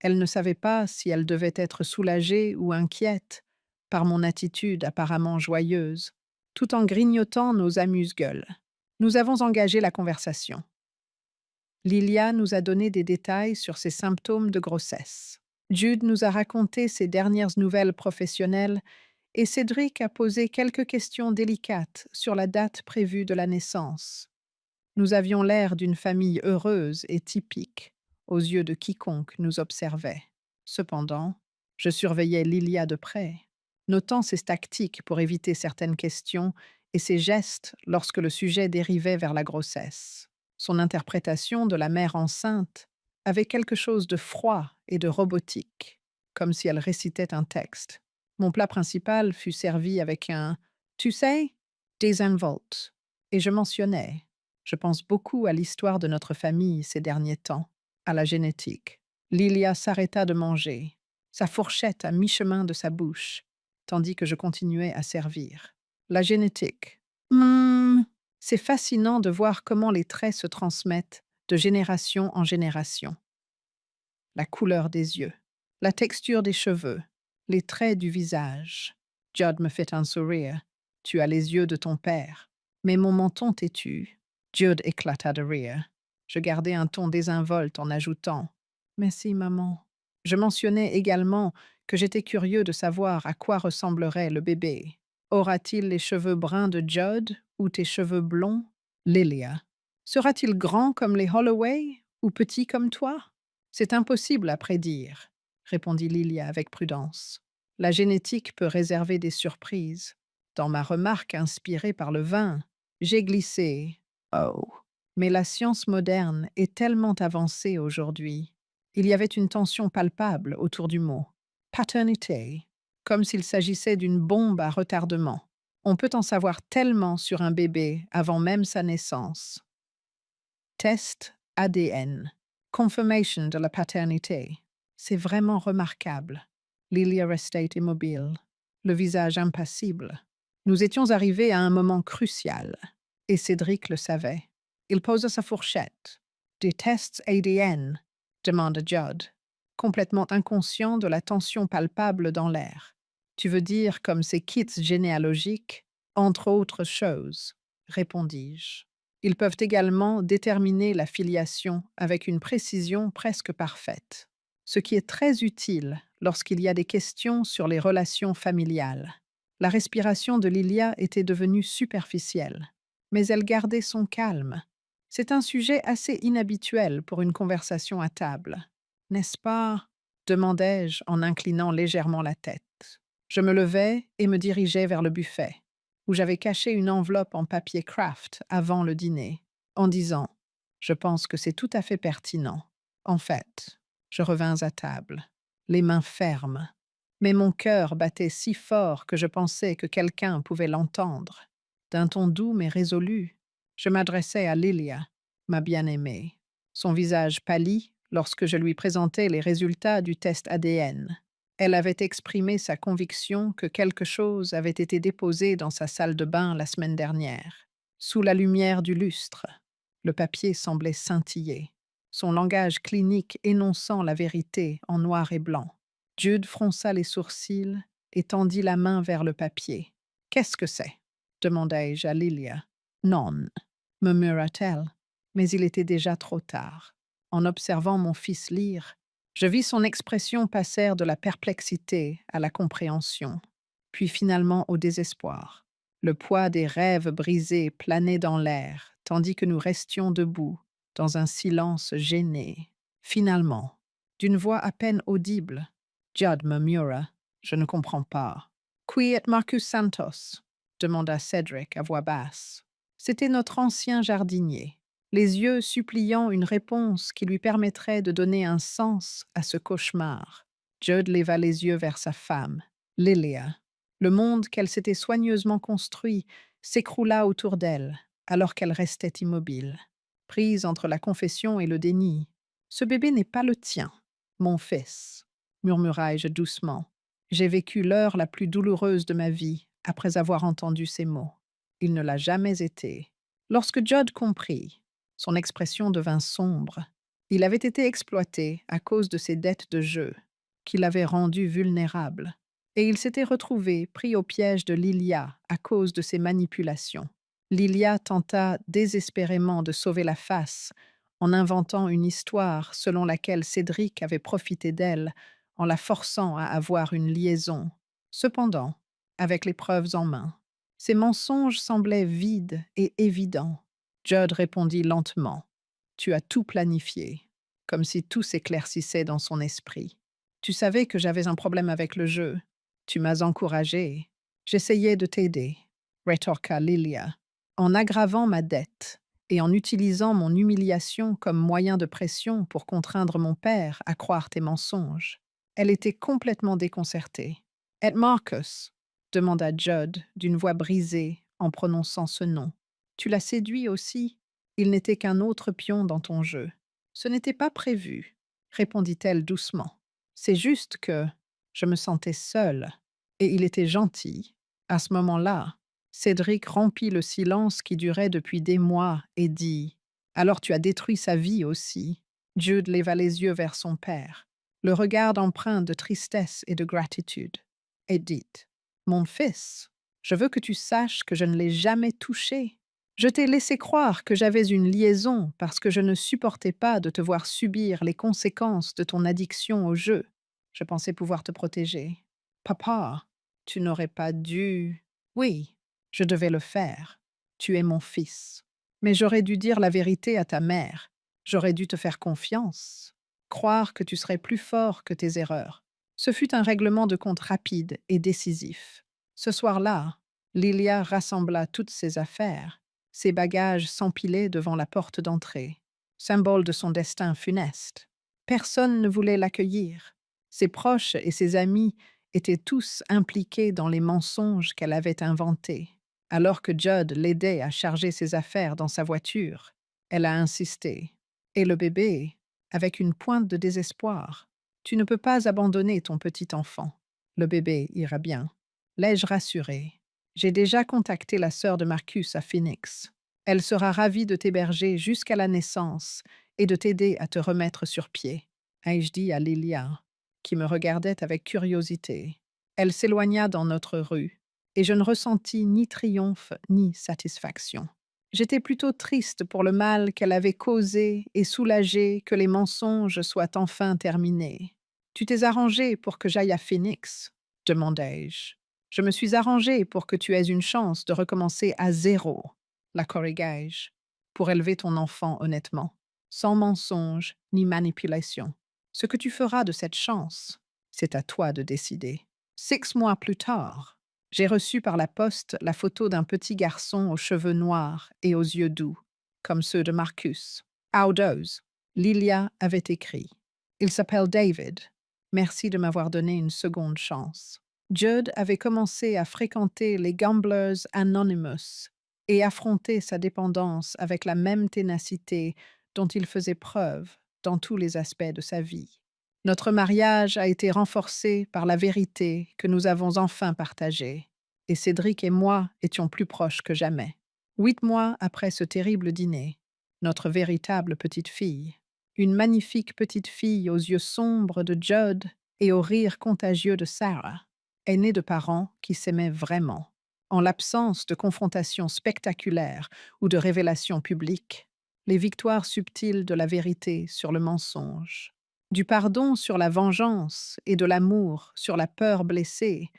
Elle ne savait pas si elle devait être soulagée ou inquiète par mon attitude apparemment joyeuse, tout en grignotant nos amuse-gueules. Nous avons engagé la conversation. Lilia nous a donné des détails sur ses symptômes de grossesse. Judd nous a raconté ses dernières nouvelles professionnelles et Cédric a posé quelques questions délicates sur la date prévue de la naissance. Nous avions l'air d'une famille heureuse et typique aux yeux de quiconque nous observait. Cependant, je surveillais Lilia de près, notant ses tactiques pour éviter certaines questions et ses gestes lorsque le sujet dérivait vers la grossesse. Son interprétation de la mère enceinte avait quelque chose de froid et de robotique, comme si elle récitait un texte. Mon plat principal fut servi avec un « tu sais, désinvolte » et je mentionnais « je pense beaucoup à l'histoire de notre famille ces derniers temps, à la génétique ». Lilia s'arrêta de manger, sa fourchette à mi-chemin de sa bouche, tandis que je continuais à servir. La génétique. C'est fascinant de voir comment les traits se transmettent de génération en génération. La couleur des yeux, la texture des cheveux, les traits du visage. Judd me fait un sourire. Tu as les yeux de ton père. Mais mon menton têtu. Judd éclata de rire. Je gardai un ton désinvolte en ajoutant « Merci, maman ». Je mentionnais également que j'étais curieux de savoir à quoi ressemblerait le bébé. Aura-t-il les cheveux bruns de Judd ou tes cheveux blonds? Lilia. Sera-t-il grand comme les Holloway ou petit comme toi? C'est impossible à prédire, répondit Lilia avec prudence. La génétique peut réserver des surprises. Dans ma remarque inspirée par le vin, j'ai glissé « Oh ». Mais la science moderne est tellement avancée aujourd'hui. Il y avait une tension palpable autour du mot « paternité », comme s'il s'agissait d'une bombe à retardement. On peut en savoir tellement sur un bébé avant même sa naissance. Test ADN. Confirmation de la paternité. C'est vraiment remarquable. Lilia restait immobile, le visage impassible. Nous étions arrivés à un moment crucial, et Cédric le savait. Il posa sa fourchette. « Des tests ADN ?» demanda Judd. complètement inconscient de la tension palpable dans l'air. Tu veux dire comme ces kits généalogiques, entre autres choses, répondis-je. Ils peuvent également déterminer la filiation avec une précision presque parfaite, ce qui est très utile lorsqu'il y a des questions sur les relations familiales. La respiration de Lilia était devenue superficielle, mais elle gardait son calme. C'est un sujet assez inhabituel pour une conversation à table, n'est-ce pas? Demandai-je en inclinant légèrement la tête. Je me levai et me dirigeai vers le buffet, où j'avais caché une enveloppe en papier craft avant le dîner, en disant « Je pense que c'est tout à fait pertinent. » En fait, je revins à table, les mains fermes, mais mon cœur battait si fort que je pensais que quelqu'un pouvait l'entendre. D'un ton doux mais résolu, je m'adressai à Lilia, ma bien-aimée. Son visage pâlit lorsque je lui présentai les résultats du test ADN. Elle avait exprimé sa conviction que quelque chose avait été déposé dans sa salle de bain la semaine dernière. Sous la lumière du lustre, le papier semblait scintiller, son langage clinique énonçant la vérité en noir et blanc. Jude fronça les sourcils et tendit la main vers le papier. « Qu'est-ce que c'est » demandai-je à Lilia. « Non » murmura-t-elle, mais il était déjà trop tard. En observant mon fils lire, je vis son expression passer de la perplexité à la compréhension, puis finalement au désespoir. Le poids des rêves brisés planait dans l'air, tandis que nous restions debout, dans un silence gêné. Finalement, d'une voix à peine audible, Judd murmura « Je ne comprends pas. »« Qui est Marcus Santos ?» demanda Cedric à voix basse. C'était notre ancien jardinier, les yeux suppliant une réponse qui lui permettrait de donner un sens à ce cauchemar. Judd leva les yeux vers sa femme, Lilia. Le monde qu'elle s'était soigneusement construit s'écroula autour d'elle, alors qu'elle restait immobile, prise entre la confession et le déni. « Ce bébé n'est pas le tien, mon fils, » murmurai-je doucement. J'ai vécu l'heure la plus douloureuse de ma vie après avoir entendu ces mots. Il ne l'a jamais été. Lorsque Judd comprit, son expression devint sombre. Il avait été exploité à cause de ses dettes de jeu, qui l'avaient rendu vulnérable, et il s'était retrouvé pris au piège de Lilia à cause de ses manipulations. Lilia tenta désespérément de sauver la face en inventant une histoire selon laquelle Cédric avait profité d'elle en la forçant à avoir une liaison. Cependant, avec les preuves en main, ces mensonges semblaient vides et évidents. Judd répondit lentement. « Tu as tout planifié, comme si tout s'éclaircissait dans son esprit. Tu savais que j'avais un problème avec le jeu. Tu m'as encouragé. J'essayais de t'aider, » rétorqua Lilia. « En aggravant ma dette et en utilisant mon humiliation comme moyen de pression pour contraindre mon père à croire tes mensonges. » Elle était complètement déconcertée. « Et Marcus ?» demanda Judd d'une voix brisée en prononçant ce nom. « Tu l'as séduit aussi? Il n'était qu'un autre pion dans ton jeu. »« Ce n'était pas prévu, » répondit-elle doucement. « C'est juste que je me sentais seule, et il était gentil. » À ce moment-là, Cédric rompit le silence qui durait depuis des mois et dit « Alors tu as détruit sa vie aussi. » Jude leva les yeux vers son père, le regard empreint de tristesse et de gratitude, et dit « Mon fils, je veux que tu saches que je ne l'ai jamais touché. Je t'ai laissé croire que j'avais une liaison parce que je ne supportais pas de te voir subir les conséquences de ton addiction au jeu. Je pensais pouvoir te protéger. Papa, tu n'aurais pas dû... Oui, je devais le faire. Tu es mon fils. Mais j'aurais dû dire la vérité à ta mère. J'aurais dû te faire confiance. Croire que tu serais plus fort que tes erreurs. » Ce fut un règlement de compte rapide et décisif. Ce soir-là, Lilia rassembla toutes ses affaires. Ses bagages s'empilaient devant la porte d'entrée, symbole de son destin funeste. Personne ne voulait l'accueillir. Ses proches et ses amis étaient tous impliqués dans les mensonges qu'elle avait inventés. Alors que Judd l'aidait à charger ses affaires dans sa voiture, elle a insisté. « Et le bébé ?» avec une pointe de désespoir. « Tu ne peux pas abandonner ton petit enfant. Le bébé ira bien. » L'ai-je rassuré? J'ai déjà contacté la sœur de Marcus à Phoenix. Elle sera ravie de t'héberger jusqu'à la naissance et de t'aider à te remettre sur pied. ai-je dit à Lilia, qui me regardait avec curiosité. Elle s'éloigna dans notre rue, et je ne ressentis ni triomphe ni satisfaction. J'étais plutôt triste pour le mal qu'elle avait causé et soulagée que les mensonges soient enfin terminés. Tu t'es arrangé pour que j'aille à Phoenix? Demandai-je. Je me suis arrangé pour que tu aies une chance de recommencer à zéro, la corrigai-je, pour élever ton enfant honnêtement, sans mensonge ni manipulation. Ce que tu feras de cette chance, c'est à toi de décider. 6 mois plus tard, j'ai reçu par la poste la photo d'un petit garçon aux cheveux noirs et aux yeux doux, comme ceux de Marcus. Audos, Lilia avait écrit. Il s'appelle David. Merci de m'avoir donné une seconde chance. Judd avait commencé à fréquenter les Gamblers Anonymous et affronter sa dépendance avec la même ténacité dont il faisait preuve dans tous les aspects de sa vie. Notre mariage a été renforcé par la vérité que nous avons enfin partagée, et Cédric et moi étions plus proches que jamais. 8 mois après ce terrible dîner, notre véritable petite fille, une magnifique petite fille aux yeux sombres de Judd et au rire contagieux de Sarah, est née de parents qui s'aimaient vraiment. En l'absence de confrontations spectaculaires ou de révélations publiques, les victoires subtiles de la vérité sur le mensonge, du pardon sur la vengeance et de l'amour sur la peur blessée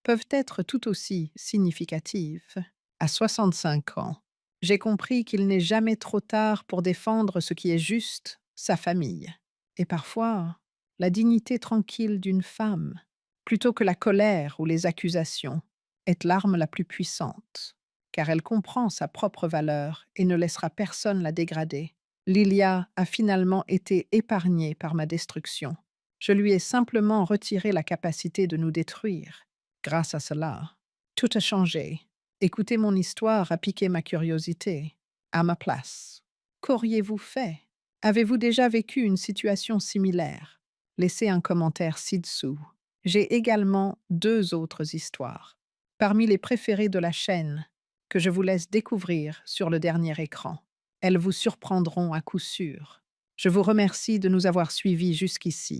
peuvent être tout aussi significatives. À 65 ans, j'ai compris qu'il n'est jamais trop tard pour défendre ce qui est juste, sa famille, et parfois la dignité tranquille d'une femme, plutôt que la colère ou les accusations, est l'arme la plus puissante, car elle comprend sa propre valeur et ne laissera personne la dégrader. Lilia a finalement été épargnée par ma destruction. Je lui ai simplement retiré la capacité de nous détruire. Grâce à cela, tout a changé. Écouter mon histoire a piqué ma curiosité. À ma place, qu'auriez-vous fait? Avez-vous déjà vécu une situation similaire? Laissez un commentaire ci-dessous. J'ai également 2 autres histoires, parmi les préférées de la chaîne, que je vous laisse découvrir sur le dernier écran. Elles vous surprendront à coup sûr. Je vous remercie de nous avoir suivis jusqu'ici.